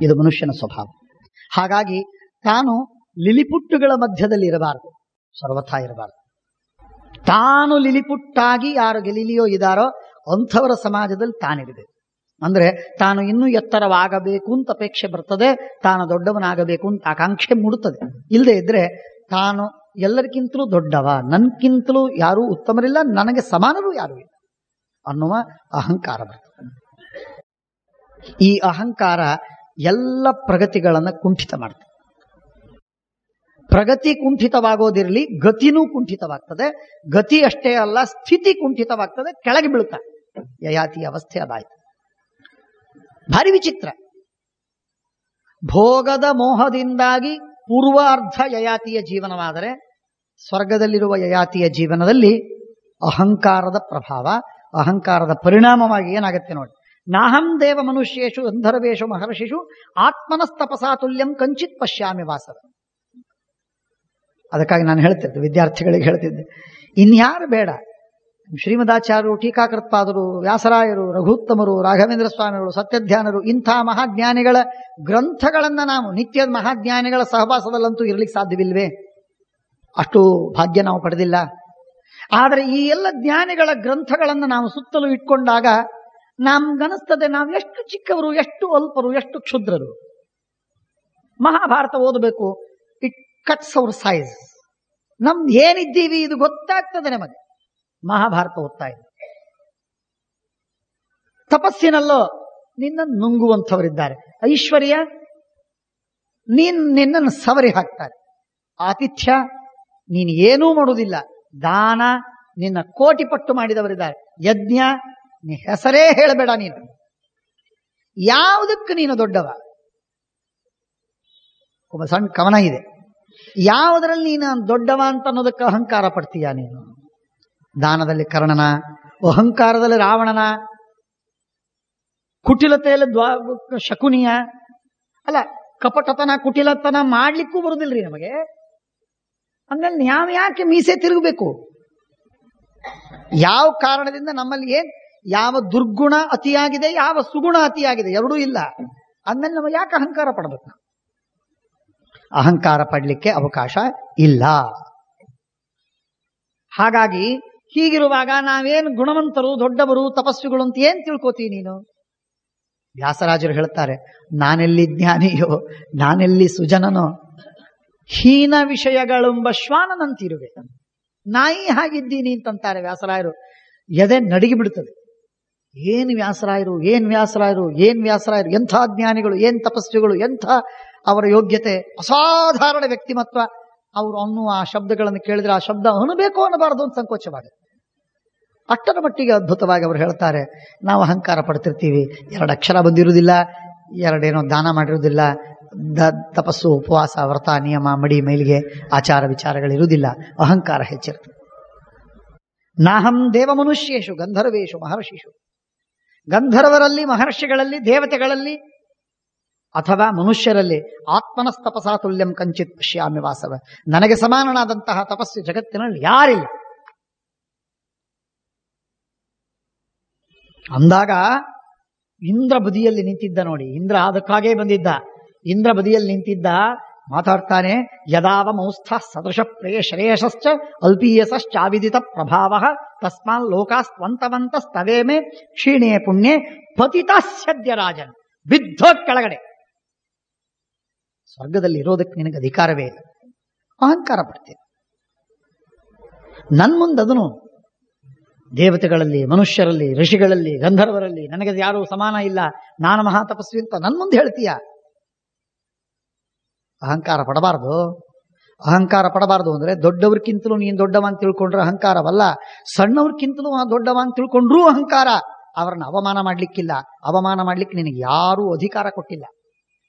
ಇದು ಮನುಷ್ಯನ ಸ್ವಭಾವ. ಹಾಗಾಗಿ ತಾನು ಲಿಲಿಪುಟ್ಟುಗಳ ಮಧ್ಯದಲ್ಲಿ ಇರಬಾರದು, ಸರ್ವಥಾ ಇರಬಾರದು. ತಾನು ಲಿಲಿಪುಟ್ಟಾಗಿ ಯಾರು ಗೆಲಿಲಿಯೋ ಇದ್ದಾರೋ ಅಂಥವರ ಸಮಾಜದಲ್ಲಿ ತಾನಿರಬೇಕು. ಅಂದ್ರೆ ತಾನು ಇನ್ನೂ ಎತ್ತರವಾಗಬೇಕು ಅಂತ ಅಪೇಕ್ಷೆ ಬರ್ತದೆ, ತಾನು ದೊಡ್ಡವನಾಗಬೇಕು ಅಂತ ಆಕಾಂಕ್ಷೆ ಮೂಡುತ್ತದೆ. ಇಲ್ಲದೆ ಇದ್ರೆ ತಾನು ಎಲ್ಲರಿಗಿಂತಲೂ ದೊಡ್ಡವ, ನನ್ಗಿಂತಲೂ ಯಾರೂ ಉತ್ತಮರಿಲ್ಲ, ನನಗೆ ಸಮಾನರು ಯಾರೂ ಇಲ್ಲ ಅನ್ನುವ ಅಹಂಕಾರ ಬರ್ತದೆ. ಈ ಅಹಂಕಾರ ಎಲ್ಲ ಪ್ರಗತಿಗಳನ್ನು ಕುಂಠಿತ ಮಾಡ್ತದೆ. ಪ್ರಗತಿ ಕುಂಠಿತವಾಗೋದಿರಲಿ, ಗತಿನೂ ಕುಂಠಿತವಾಗ್ತದೆ. ಗತಿ ಅಷ್ಟೇ ಅಲ್ಲ, ಸ್ಥಿತಿ ಕುಂಠಿತವಾಗ್ತದೆ, ಕೆಳಗೆ ಬೀಳುತ್ತಾ. ಯಯಾತಿ ಅವಸ್ಥೆ ಅದಾಯ್ತು. ಭಾರಿ ವಿಚಿತ್ರ. ಭೋಗದ ಮೋಹದಿಂದಾಗಿ ಪೂರ್ವಾರ್ಧ ಯಯಾತಿಯ ಜೀವನವಾದರೆ, ಸ್ವರ್ಗದಲ್ಲಿರುವ ಯಯಾತಿಯ ಜೀವನದಲ್ಲಿ ಅಹಂಕಾರದ ಪ್ರಭಾವ, ಅಹಂಕಾರದ ಪರಿಣಾಮವಾಗಿ ಏನಾಗುತ್ತೆ ನೋಡಿ. ನಾಹಂ ದೇವ ಮನುಷ್ಯೇಶು ಗಂಧರ್ವೇಶು ಮಹರ್ಷಿಷು ಆತ್ಮನಸ್ತಪಸಾ ತುಲ್ಯಂ ಕಂಚಿತ್ ಪಶ್ಯಾಮಿ ವಾಸದ. ಅದಕ್ಕಾಗಿ ನಾನು ಹೇಳ್ತಿದ್ದೆ, ವಿದ್ಯಾರ್ಥಿಗಳಿಗೆ ಹೇಳ್ತಿದ್ದೆ, ಇನ್ಯಾರು ಬೇಡ, ಶ್ರೀಮದಾಚಾರ್ಯರು, ಟೀಕಾಕೃತ್ಪಾದರು, ವ್ಯಾಸರಾಯರು, ರಘುತ್ತಮರು, ರಾಘವೇಂದ್ರ ಸ್ವಾಮಿಗಳು, ಸತ್ಯಧ್ಯಾನರು, ಇಂಥ ಮಹಾಜ್ಞಾನಿಗಳ ಗ್ರಂಥಗಳನ್ನ ನಾವು ನಿತ್ಯದ ಮಹಾಜ್ಞಾನಿಗಳ ಸಹವಾಸದಲ್ಲಂತೂ ಇರಲಿಕ್ಕೆ ಸಾಧ್ಯವಿಲ್ವೇ? ಅಷ್ಟು ಭಾಗ್ಯ ನಾವು ಪಡೆದಿಲ್ಲ. ಆದರೆ ಈ ಎಲ್ಲ ಜ್ಞಾನಿಗಳ ಗ್ರಂಥಗಳನ್ನು ನಾವು ಸುತ್ತಲೂ ಇಟ್ಕೊಂಡಾಗ ನಮ್ಗನಿಸ್ತದೆ ನಾವು ಎಷ್ಟು ಚಿಕ್ಕವರು, ಎಷ್ಟು ಅಲ್ಪರು, ಎಷ್ಟು ಕ್ಷುದ್ರರು. ಮಹಾಭಾರತ ಓದಬೇಕು, ಇಟ್ ಕಟ್ಸ್ ಅವರ್ ಸೈಜ್. ನಮ್ದು ಏನಿದ್ದೀವಿ ಇದು ಗೊತ್ತಾಗ್ತದೆ ನಮಗೆ. ಮಹಾಭಾರತ ಓದ್ತಾ ಇದೆ. ತಪಸ್ಸಿನಲ್ಲೋ ನಿನ್ನ ನುಂಗುವಂಥವರಿದ್ದಾರೆ. ಐಶ್ವರ್ಯ ನಿನ್ನನ್ನು ಸವರಿ ಹಾಕ್ತಾರೆ. ಆತಿಥ್ಯ ನೀನು ಏನೂ ಮಾಡುವುದಿಲ್ಲ. ದಾನ ನಿನ್ನ ಕೋಟಿ ಪಟ್ಟು ಮಾಡಿದವರಿದ್ದಾರೆ. ಯಜ್ಞ ನೀ ಹೆಸರೇ ಹೇಳಬೇಡ. ನೀನು ಯಾವುದಕ್ಕೆ ನೀನು ದೊಡ್ಡವ? ಒಬ್ಬ ಸಣ್ಣ ಕವನ ಇದೆ, ಯಾವುದರಲ್ಲಿ ನೀನು ದೊಡ್ಡವ ಅಂತ ಅನ್ನೋದಕ್ಕೆ ಅಹಂಕಾರ ಪಡ್ತೀಯ ನೀನು? ದಾನದಲ್ಲಿ ಕರ್ಣನ, ಅಹಂಕಾರದಲ್ಲಿ ರಾವಣನ, ಕುಟಿಲತೆಯಲ್ಲಿ ಶಕುನಿಯ. ಅಲ್ಲ, ಕಪಟತನ ಕುಟಿಲತನ ಮಾಡ್ಲಿಕ್ಕೂ ಬರುದಿಲ್ರಿ ನಮಗೆ. ಅಂದ್ಮೇಲೆ ನಾವು ಯಾಕೆ ಮೀಸೆ ತಿರುಗಬೇಕು? ಯಾವ ಕಾರಣದಿಂದ ನಮ್ಮಲ್ಲಿ ಯಾವ ದುರ್ಗುಣ ಅತಿಯಾಗಿದೆ, ಯಾವ ಸುಗುಣ ಅತಿಯಾಗಿದೆ, ಎರಡೂ ಇಲ್ಲ. ಅಂದ್ಮೇಲೆ ನಮಗೆ ಯಾಕೆ ಅಹಂಕಾರ ಪಡಬೇಕು? ಅಹಂಕಾರ ಪಡಲಿಕ್ಕೆ ಅವಕಾಶ ಇಲ್ಲ. ಹಾಗಾಗಿ ಹೀಗಿರುವಾಗ ನಾವೇನು ಗುಣವಂತರು, ದೊಡ್ಡವರು, ತಪಸ್ವಿಗಳು ಅಂತ ಏನ್ ತಿಳ್ಕೋತೀವಿ ನೀನು? ವ್ಯಾಸರಾಜರು ಹೇಳ್ತಾರೆ, ನಾನೆಲ್ಲಿ ಜ್ಞಾನಿಯೋ, ನಾನೆಲ್ಲಿ ಸುಜನನೋ, ಹೀನ ವಿಷಯಗಳೆಂಬ ಶ್ವಾನನಂತಿರುವೆ. ನಾಯಿ ಹಾಗಿದ್ದೀನಿ ಅಂತಂತಾರೆ ವ್ಯಾಸರಾಯರು. ಎದೆ ನಡಿಗಿ ಬಿಡುತ್ತದೆ. ಏನ್ ವ್ಯಾಸರಾಯರು, ಎಂಥ ಜ್ಞಾನಿಗಳು, ಏನ್ ತಪಸ್ವಿಗಳು, ಎಂಥ ಅವರ ಯೋಗ್ಯತೆ, ಅಸಾಧಾರಣ ವ್ಯಕ್ತಿಮತ್ವ. ಅವರು ಅನ್ನುವ ಆ ಶಬ್ದಗಳನ್ನು ಕೇಳಿದ್ರೆ ಆ ಶಬ್ದ ಅನ್ನಬೇಕು ಅನ್ನಬಾರದು ಅಂತ ಸಂಕೋಚವಾಗುತ್ತೆ. ಅಷ್ಟರ ಮಟ್ಟಿಗೆ ಅದ್ಭುತವಾಗಿ ಅವರು ಹೇಳ್ತಾರೆ. ನಾವು ಅಹಂಕಾರ ಪಡ್ತಿರ್ತೀವಿ, 2 ಅಕ್ಷರ ಬಂದಿರುವುದಿಲ್ಲ, 2 ದಾನ ಮಾಡಿರುವುದಿಲ್ಲ, ತಪಸ್ಸು, ಉಪವಾಸ, ವ್ರತ, ನಿಯಮ, ಮಡಿ ಮೈಲಿಗೆ, ಆಚಾರ ವಿಚಾರಗಳಿರುವುದಿಲ್ಲ, ಅಹಂಕಾರ ಹೆಚ್ಚಿರ್ತದೆ. ನಾಹಂ ದೇವ ಮನುಷ್ಯೇಶು ಗಂಧರ್ವೇಶು ಮಹರ್ಷಿಷು. ಗಂಧರ್ವರಲ್ಲಿ, ಮಹರ್ಷಿಗಳಲ್ಲಿ, ದೇವತೆಗಳಲ್ಲಿ ಅಥವಾ ಮನುಷ್ಯರಲ್ಲಿ ಆತ್ಮನಸ್ತಪಸಾ ತುಲ್ಯಂ ಕಂಚಿತ್ ಪಶ್ಯಾಮಿ ವಾಸವ. ನನಗೆ ಸಮಾನನಾದಂತಹ ತಪಸ್ಸು ಜಗತ್ತಿನಲ್ಲಿ ಯಾರಿಲ್ಲ ಅಂದಾಗ ಇಂದ್ರ ಬದಿಯಲ್ಲಿ ನಿಂತಿದ್ದ ನೋಡಿ. ಇಂದ್ರ ಅದಕ್ಕಾಗೇ ಬಂದಿದ್ದ. ಇಂದ್ರ ಬದಿಯಲ್ಲಿ ನಿಂತಿದ್ದ ಮಾತಾಡ್ತಾನೆ. ಯದಾವ ಮೌಸ್ಥ ಸದೃಶ ಪ್ರೇಯ ಶ್ರೇಯಸಶ್ಚ ಅಲ್ಪೀಯಸಶ್ಚಾವಿದಿತ ಪ್ರಭಾವ ತಸ್ಮಾನ್ ಲೋಕಾಸ್ತ್ವಂತವಂತ ಸ್ತವೇಮೆ ಕ್ಷೀಣೇ ಪುಣ್ಯೆ ಪತಿತಾಸ್ಯದ್ಯ ರಾಜನ್. ಬಿದ್ದೋ ಕೆಳಗಡೆ. ಸ್ವರ್ಗದಲ್ಲಿ ಇರೋದಕ್ಕೆ ನಿನಗೆ ಅಧಿಕಾರವೇ ಇಲ್ಲ, ಅಹಂಕಾರ ಪಡ್ತೇನೆ. ನನ್ ಮುಂದದನು ದೇವತೆಗಳಲ್ಲಿ, ಮನುಷ್ಯರಲ್ಲಿ, ಋಷಿಗಳಲ್ಲಿ, ಗಂಧರ್ವರಲ್ಲಿ ನನಗೆ ಯಾರೂ ಸಮಾನ ಇಲ್ಲ, ನಾನು ಮಹಾತಪಸ್ವಿ ಅಂತ ನನ್ ಮುಂದೆ ಹೇಳ್ತೀಯ. ಅಹಂಕಾರ ಪಡಬಾರ್ದು. ಅಹಂಕಾರ ಪಡಬಾರ್ದು ಅಂದ್ರೆ ದೊಡ್ಡವ್ರಕ್ಕಿಂತಲೂ ನೀನು ದೊಡ್ಡವ ಅಂತ ತಿಳ್ಕೊಂಡ್ರೆ ಅಹಂಕಾರವಲ್ಲ, ಸಣ್ಣವ್ರಕ್ಕಿಂತಲೂ ದೊಡ್ಡವ ಅಂತ ತಿಳ್ಕೊಂಡ್ರೂ ಅಹಂಕಾರ. ಅವರನ್ನು ಅವಮಾನ ಮಾಡ್ಲಿಕ್ಕಿಲ್ಲ. ಅವಮಾನ ಮಾಡ್ಲಿಕ್ಕೆ ನಿನಗೆ ಯಾರೂ ಅಧಿಕಾರ ಕೊಟ್ಟಿಲ್ಲ,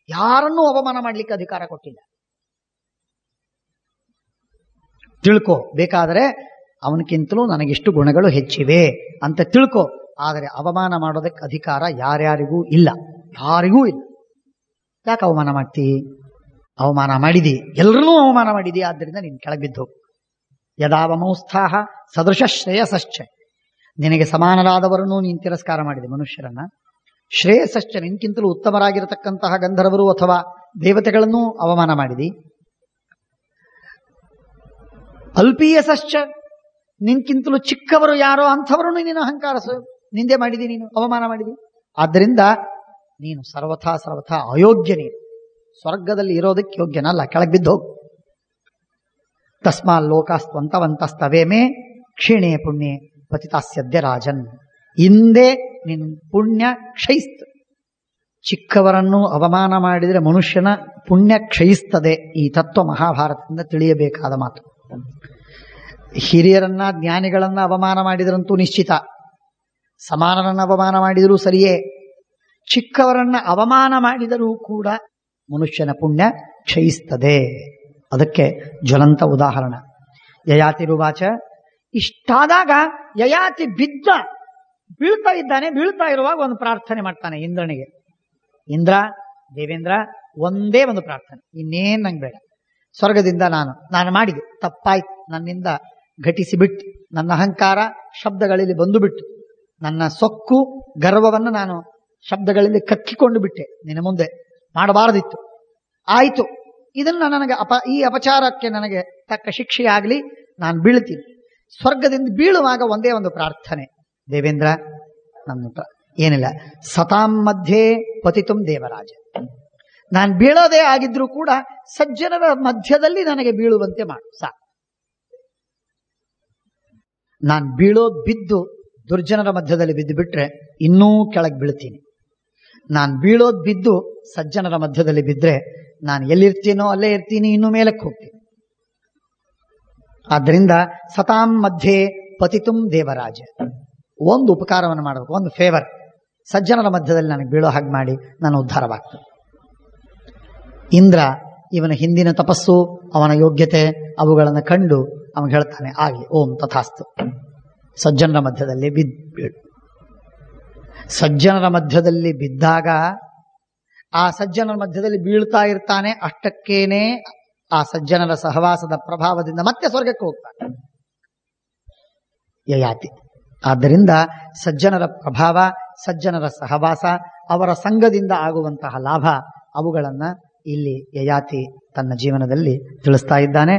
ಯಾರನ್ನೂ ಅವಮಾನ ಮಾಡ್ಲಿಕ್ಕೆ ಅಧಿಕಾರ ಕೊಟ್ಟಿಲ್ಲ. ತಿಳ್ಕೊ. ಬೇಕಾದರೆ ಅವನಕ್ಕಿಂತಲೂ ನನಗಿಷ್ಟು ಗುಣಗಳು ಹೆಚ್ಚಿವೆ ಅಂತ ತಿಳ್ಕೊ. ಆದರೆ ಅವಮಾನ ಮಾಡೋದಕ್ಕೆ ಅಧಿಕಾರ ಯಾರ್ಯಾರಿಗೂ ಇಲ್ಲ, ಯಾರಿಗೂ ಇಲ್ಲ. ಯಾಕೆ ಅವಮಾನ ಮಾಡ್ತಿ? ಅವಮಾನ ಮಾಡಿದಿ, ಎಲ್ಲರನ್ನೂ ಅವಮಾನ ಮಾಡಿದಿ, ಆದ್ದರಿಂದ ನೀನು ಕೆಳಗೆ ಬಿದ್ದು ಹೋಗು. ಯದಾವಮೌಸ್ಥಾಹ ಸದೃಶ ಶ್ರೇಯಸಶ್ಚ. ನಿನಗೆ ಸಮಾನರಾದವರನ್ನು ನೀನು ತಿರಸ್ಕಾರ ಮಾಡಿದೆ, ಮನುಷ್ಯರನ್ನ. ಶ್ರೇಯಸಶ್ಚ, ನಿನ್ಕಿಂತಲೂ ಉತ್ತಮರಾಗಿರತಕ್ಕಂತಹ ಗಂಧರ್ವರು ಅಥವಾ ದೇವತೆಗಳನ್ನು ಅವಮಾನ ಮಾಡಿದಿ. ಅಲ್ಪೀಯಸಶ್ಚ, ನಿನ್ಕಿಂತಲೂ ಚಿಕ್ಕವರು ಯಾರೋ ಅಂಥವರನ್ನು ನೀನು ನಿಂದೆ ಮಾಡಿದಿ, ನೀನು ಅವಮಾನ ಮಾಡಿದಿ. ಆದ್ದರಿಂದ ನೀನು ಸರ್ವಥಾ ಅಯೋಗ್ಯ. ನೀನು ಸ್ವರ್ಗದಲ್ಲಿ ಇರೋದಕ್ಕೆ ಯೋಗ್ಯನಲ್ಲ, ಕೆಳಗೆ ಬಿದ್ದು ಹೋಗು. ತಸ್ಮಾಲ್ ಲೋಕಾಸ್ತ್ವಂತವಂತಸ್ತವೇಮೇ ಕ್ಷೀಣೇ ಪುಣ್ಯೆ ಪತಿತಾಸ್ಯದ್ಯ ರಾಜನ್. ಹಿಂದೆ ನಿನ್ನ ಪುಣ್ಯ ಕ್ಷಯಿಸ್ತು. ಚಿಕ್ಕವರನ್ನು ಅವಮಾನ ಮಾಡಿದರೆ ಮನುಷ್ಯನ ಪುಣ್ಯ ಕ್ಷಯಿಸ್ತದೆ. ಈ ತತ್ವ ಮಹಾಭಾರತದಿಂದ ತಿಳಿಯಬೇಕಾದ ಮಾತು. ಹಿರಿಯರನ್ನ, ಜ್ಞಾನಿಗಳನ್ನ ಅವಮಾನ ಮಾಡಿದ್ರಂತೂ ನಿಶ್ಚಿತ, ಸಮಾನರನ್ನ ಅವಮಾನ ಮಾಡಿದರೂ ಸರಿಯೇ. ಚಿಕ್ಕವರನ್ನ ಅವಮಾನ ಮಾಡಿದರೂ ಕೂಡ ಮನುಷ್ಯನ ಪುಣ್ಯ ಕ್ಷಯಿಸ್ತದೆ. ಅದಕ್ಕೆ ಜ್ವಲಂತ ಉದಾಹರಣೆ ಯಯಾತಿರುವಾಚ. ಇಷ್ಟಾದಾಗ ಯಯಾತಿ ಬೀಳ್ತಾ ಇದ್ದಾನೆ. ಬೀಳ್ತಾ ಇರುವಾಗ ಒಂದು ಪ್ರಾರ್ಥನೆ ಮಾಡ್ತಾನೆ ಇಂದ್ರನಿಗೆ. ಇಂದ್ರ, ದೇವೇಂದ್ರ, ಒಂದೇ ಒಂದು ಪ್ರಾರ್ಥನೆ, ಇನ್ನೇನು ನಂಗೆ ಬೇಡ. ಸ್ವರ್ಗದಿಂದ ನಾನು ಮಾಡಿದೆ ತಪ್ಪಾಯ್ತು, ನನ್ನಿಂದ ಘಟಿಸಿಬಿಟ್ಟು, ನನ್ನ ಅಹಂಕಾರ ಶಬ್ದಗಳಲ್ಲಿ ಬಂದು ಬಿಟ್ಟು, ನನ್ನ ಸೊಕ್ಕು ಗರ್ವವನ್ನು ನಾನು ಶಬ್ದಗಳಲ್ಲಿ ಕಕ್ಕಿಕೊಂಡು ಬಿಟ್ಟೆ. ನಿನ್ನ ಮುಂದೆ ಮಾಡಬಾರದಿತ್ತು, ಆಯಿತು. ಇದನ್ನು ನನಗೆ ಈ ಅಪಚಾರಕ್ಕೆ ನನಗೆ ತಕ್ಕ ಶಿಕ್ಷೆಯಾಗಲಿ, ನಾನು ಬೀಳ್ತೀನಿ. ಸ್ವರ್ಗದಿಂದ ಬೀಳುವಾಗ ಒಂದೇ ಒಂದು ಪ್ರಾರ್ಥನೆ, ದೇವೇಂದ್ರ ನನ್ನ ಏನಿಲ್ಲ, ಸತಾಂ ಮಧ್ಯೆ ಪತಿತುಂ ದೇವರಾಜ. ನಾನು ಬೀಳೋದೇ ಆಗಿದ್ರೂ ಕೂಡ ಸಜ್ಜನರ ಮಧ್ಯದಲ್ಲಿ ನನಗೆ ಬೀಳುವಂತೆ ಮಾಡು ಸಾಕು. ನಾನು ಬಿದ್ದು ದುರ್ಜನರ ಮಧ್ಯದಲ್ಲಿ ಬಿದ್ದು ಬಿಟ್ರೆ ಇನ್ನೂ ಕೆಳಗೆ ಬೀಳ್ತೀನಿ. ನಾನು ಬಿದ್ದು ಸಜ್ಜನರ ಮಧ್ಯದಲ್ಲಿ ಬಿದ್ದರೆ ನಾನು ಎಲ್ಲಿರ್ತೀನೋ ಅಲ್ಲೇ ಇರ್ತೀನಿ, ಇನ್ನೂ ಮೇಲಕ್ಕೆ ಹೋಗ್ತೀನಿ. ಆದ್ದರಿಂದ ಸತಾಂ ಮಧ್ಯೆ ಪತಿತುಂ ದೇವರಾಜ. ಒಂದು ಉಪಕಾರವನ್ನು ಮಾಡಬೇಕು, ಒಂದು ಫೇವರ್. ಸಜ್ಜನರ ಮಧ್ಯದಲ್ಲಿ ನನಗೆ ಬೀಳೋ ಹಾಗೆ ಮಾಡಿ ನಾನು ಉದ್ಧಾರವಾಗ್ತದೆ. ಇಂದ್ರ ಇವನ ಹಿಂದಿನ ತಪಸ್ಸು, ಅವನ ಯೋಗ್ಯತೆ ಅವುಗಳನ್ನು ಕಂಡು ಅವನು ಹೇಳ್ತಾನೆ, ಆಗಲಿ, ಓಂ ತಥಾಸ್ತು. ಸಜ್ಜನರ ಮಧ್ಯದಲ್ಲಿ ಬೀಳು. ಸಜ್ಜನರ ಮಧ್ಯದಲ್ಲಿ ಬಿದ್ದಾಗ ಆ ಸಜ್ಜನರ ಮಧ್ಯದಲ್ಲಿ ಬೀಳ್ತಾ ಇರ್ತಾನೆ. ಅಷ್ಟಕ್ಕೇನೆ ಆ ಸಜ್ಜನರ ಸಹವಾಸದ ಪ್ರಭಾವದಿಂದ ಮತ್ತೆ ಸ್ವರ್ಗಕ್ಕೆ ಹೋಗ್ತಾನೆ ಯಯಾತಿ. ಆದ್ದರಿಂದ ಸಜ್ಜನರ ಪ್ರಭಾವ, ಸಜ್ಜನರ ಸಹವಾಸ, ಅವರ ಸಂಘದಿಂದ ಆಗುವಂತಹ ಲಾಭ, ಅವುಗಳನ್ನ ಇಲ್ಲಿ ಯಯಾತಿ ತನ್ನ ಜೀವನದಲ್ಲಿ ತಿಳಿಸ್ತಾ ಇದ್ದಾನೆ.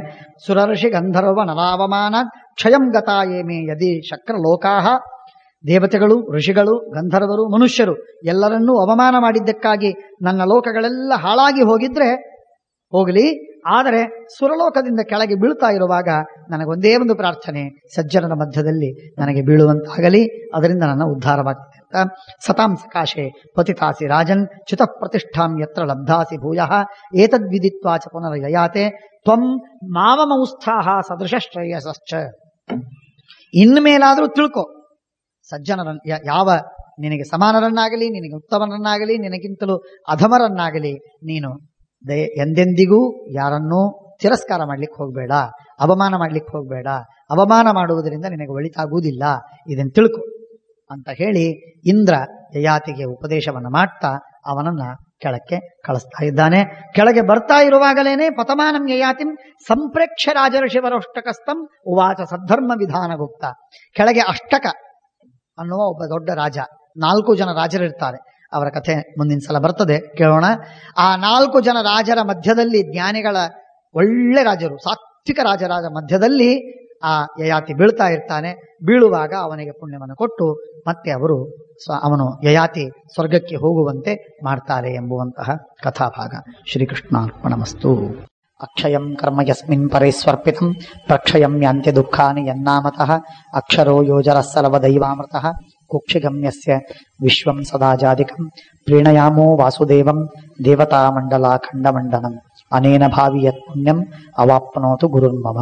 ಸುರರ್ಷಿ ಗಂಧರ್ವ ನರಾವಮಾನ ಕ್ಷಯಂ ಗತಾಯೇಮೇ ಯದಿ ಶಕ್ರ ಲೋಕಾಹ. ದೇವತೆಗಳು, ಋಷಿಗಳು, ಗಂಧರ್ವರು, ಮನುಷ್ಯರು ಎಲ್ಲರನ್ನೂ ಅವಮಾನ ಮಾಡಿದ್ದಕ್ಕಾಗಿ ನನ್ನ ಲೋಕಗಳೆಲ್ಲ ಹಾಳಾಗಿ ಹೋಗಿದ್ರೆ ಹೋಗಲಿ, ಆದರೆ ಸುರಲೋಕದಿಂದ ಕೆಳಗೆ ಬೀಳ್ತಾ ಇರುವಾಗ ನನಗೊಂದೇ ಒಂದು ಪ್ರಾರ್ಥನೆ, ಸಜ್ಜನರ ಮಧ್ಯದಲ್ಲಿ ನನಗೆ ಬೀಳುವಂತಾಗಲಿ, ಅದರಿಂದ ನನ್ನ ಉದ್ಧಾರವಾಗ್ತದೆ ಅಂತ. ಸತಾಂ ಸಕಾಶೆ ಪತಿತಾಸಿ ರಾಜನ್ ಚ್ಯುತ ಪ್ರತಿಷ್ಠಾಂ ಯತ್ರ ಲಬ್ಧಾಸಿ ಭೂಯಃ ಏತದ್ವಿದಿತ್ವಾ ಚ ಪುನರ್ಯಯಾತೆ ತ್ವಂ ಮಾವಮೌಸ್ಥಾಹ ಸದೃಶ ಶ್ರೇಯಸಶ್ಚ. ಇನ್ಮೇಲಾದ್ರೂ ತಿಳ್ಕೊ, ಸಜ್ಜನರ ಯಾವ ನಿನಗೆ ಸಮಾನರನ್ನಾಗಲಿ, ನಿನಗೆ ಉತ್ತಮರನ್ನಾಗಲಿ, ನಿನಗಿಂತಲೂ ಅಧಮರನ್ನಾಗಲಿ ನೀನು ಎಂದೆಂದಿಗೂ ಯಾರನ್ನೂ ತಿರಸ್ಕಾರ ಮಾಡ್ಲಿಕ್ಕೆ ಹೋಗಬೇಡ, ಅವಮಾನ ಮಾಡ್ಲಿಕ್ಕೆ ಹೋಗಬೇಡ. ಅವಮಾನ ಮಾಡುವುದರಿಂದ ನಿನಗೆ ಒಳಿತಾಗುವುದಿಲ್ಲ, ಇದನ್ನು ತಿಳ್ಕೊ ಅಂತ ಹೇಳಿ ಇಂದ್ರ ಯಯಾತಿಗೆ ಉಪದೇಶವನ್ನು ಮಾಡ್ತಾ ಅವನನ್ನ ಕೆಳಕ್ಕೆ ಕಳಿಸ್ತಾ ಇದ್ದಾನೆ. ಕೆಳಗೆ ಬರ್ತಾ ಇರುವಾಗಲೇನೆ ಪತಮಾನಂ ಯಯಾತಿಂ ಸಂಪ್ರೇಕ್ಷ ರಾಜಋಷಿವರೋಷ್ಟಕಸ್ಥಂ ಉವಾಚ ಸದ್ಧರ್ಮ ವಿಧಾನ ಗುಪ್ತ. ಕೆಳಗೆ ಅಷ್ಟಕ ಅನ್ನುವ ಒಬ್ಬ ದೊಡ್ಡ ರಾಜ, 4 ಜನ ರಾಜರಿರ್ತಾರೆ. ಅವರ ಕಥೆ ಮುಂದಿನ ಸಲ ಬರ್ತದೆ, ಕೇಳೋಣ. ಆ 4 ಜನ ರಾಜರ ಮಧ್ಯದಲ್ಲಿ, ಜ್ಞಾನಿಗಳ ಒಳ್ಳೆ ರಾಜರು, ಸಾತ್ವಿಕ ರಾಜರಾಜ ಮಧ್ಯದಲ್ಲಿ ಆ ಯಯಾತಿ ಬೀಳ್ತಾ ಇರ್ತಾನೆ. ಬೀಳುವಾಗ ಅವನಿಗೆ ಪುಣ್ಯವನ್ನು ಕೊಟ್ಟು ಮತ್ತೆ ಅವನು ಯಯಾತಿ ಸ್ವರ್ಗಕ್ಕೆ ಹೋಗುವಂತೆ ಮಾಡ್ತಾರೆ ಎಂಬುವಂತಹ ಕಥಾಭಾಗ. ಶ್ರೀಕೃಷ್ಣಾರ್ಪಣಮಸ್ತು. ಅಕ್ಷಯಂ ಕರ್ಮ ಯಸ್ಮಿನ್ ಪರೈಸ್ವರ್ಪಿತಂ ಪ್ರಕ್ಷಯಂ ಯಾಂತ್ಯ ದುಃಖಾನಿ ಯನ್ನಾಮತಃ ಅಕ್ಷರೋ ಯೋಜರಃ ಸಲವದೈವಾಮೃತಃ ಕುಕ್ಷಿಗಮ್ಯಸ್ಯ ವಿಶ್ವಂ ಸದಾ ಜಾದಿಕಂ ಪ್ರೀಣಯಾಮೋ ವಾಸುದೇವಂ ದೇವತಾಮಂಡಲಾಖಂಡಮಂಡನಂ ಅನೇನ ಭಾವಿ ಯತ್ ಪುಣ್ಯಂ ಅವಾಪ್ನೋತು ಗುರುರ್ಮಮ.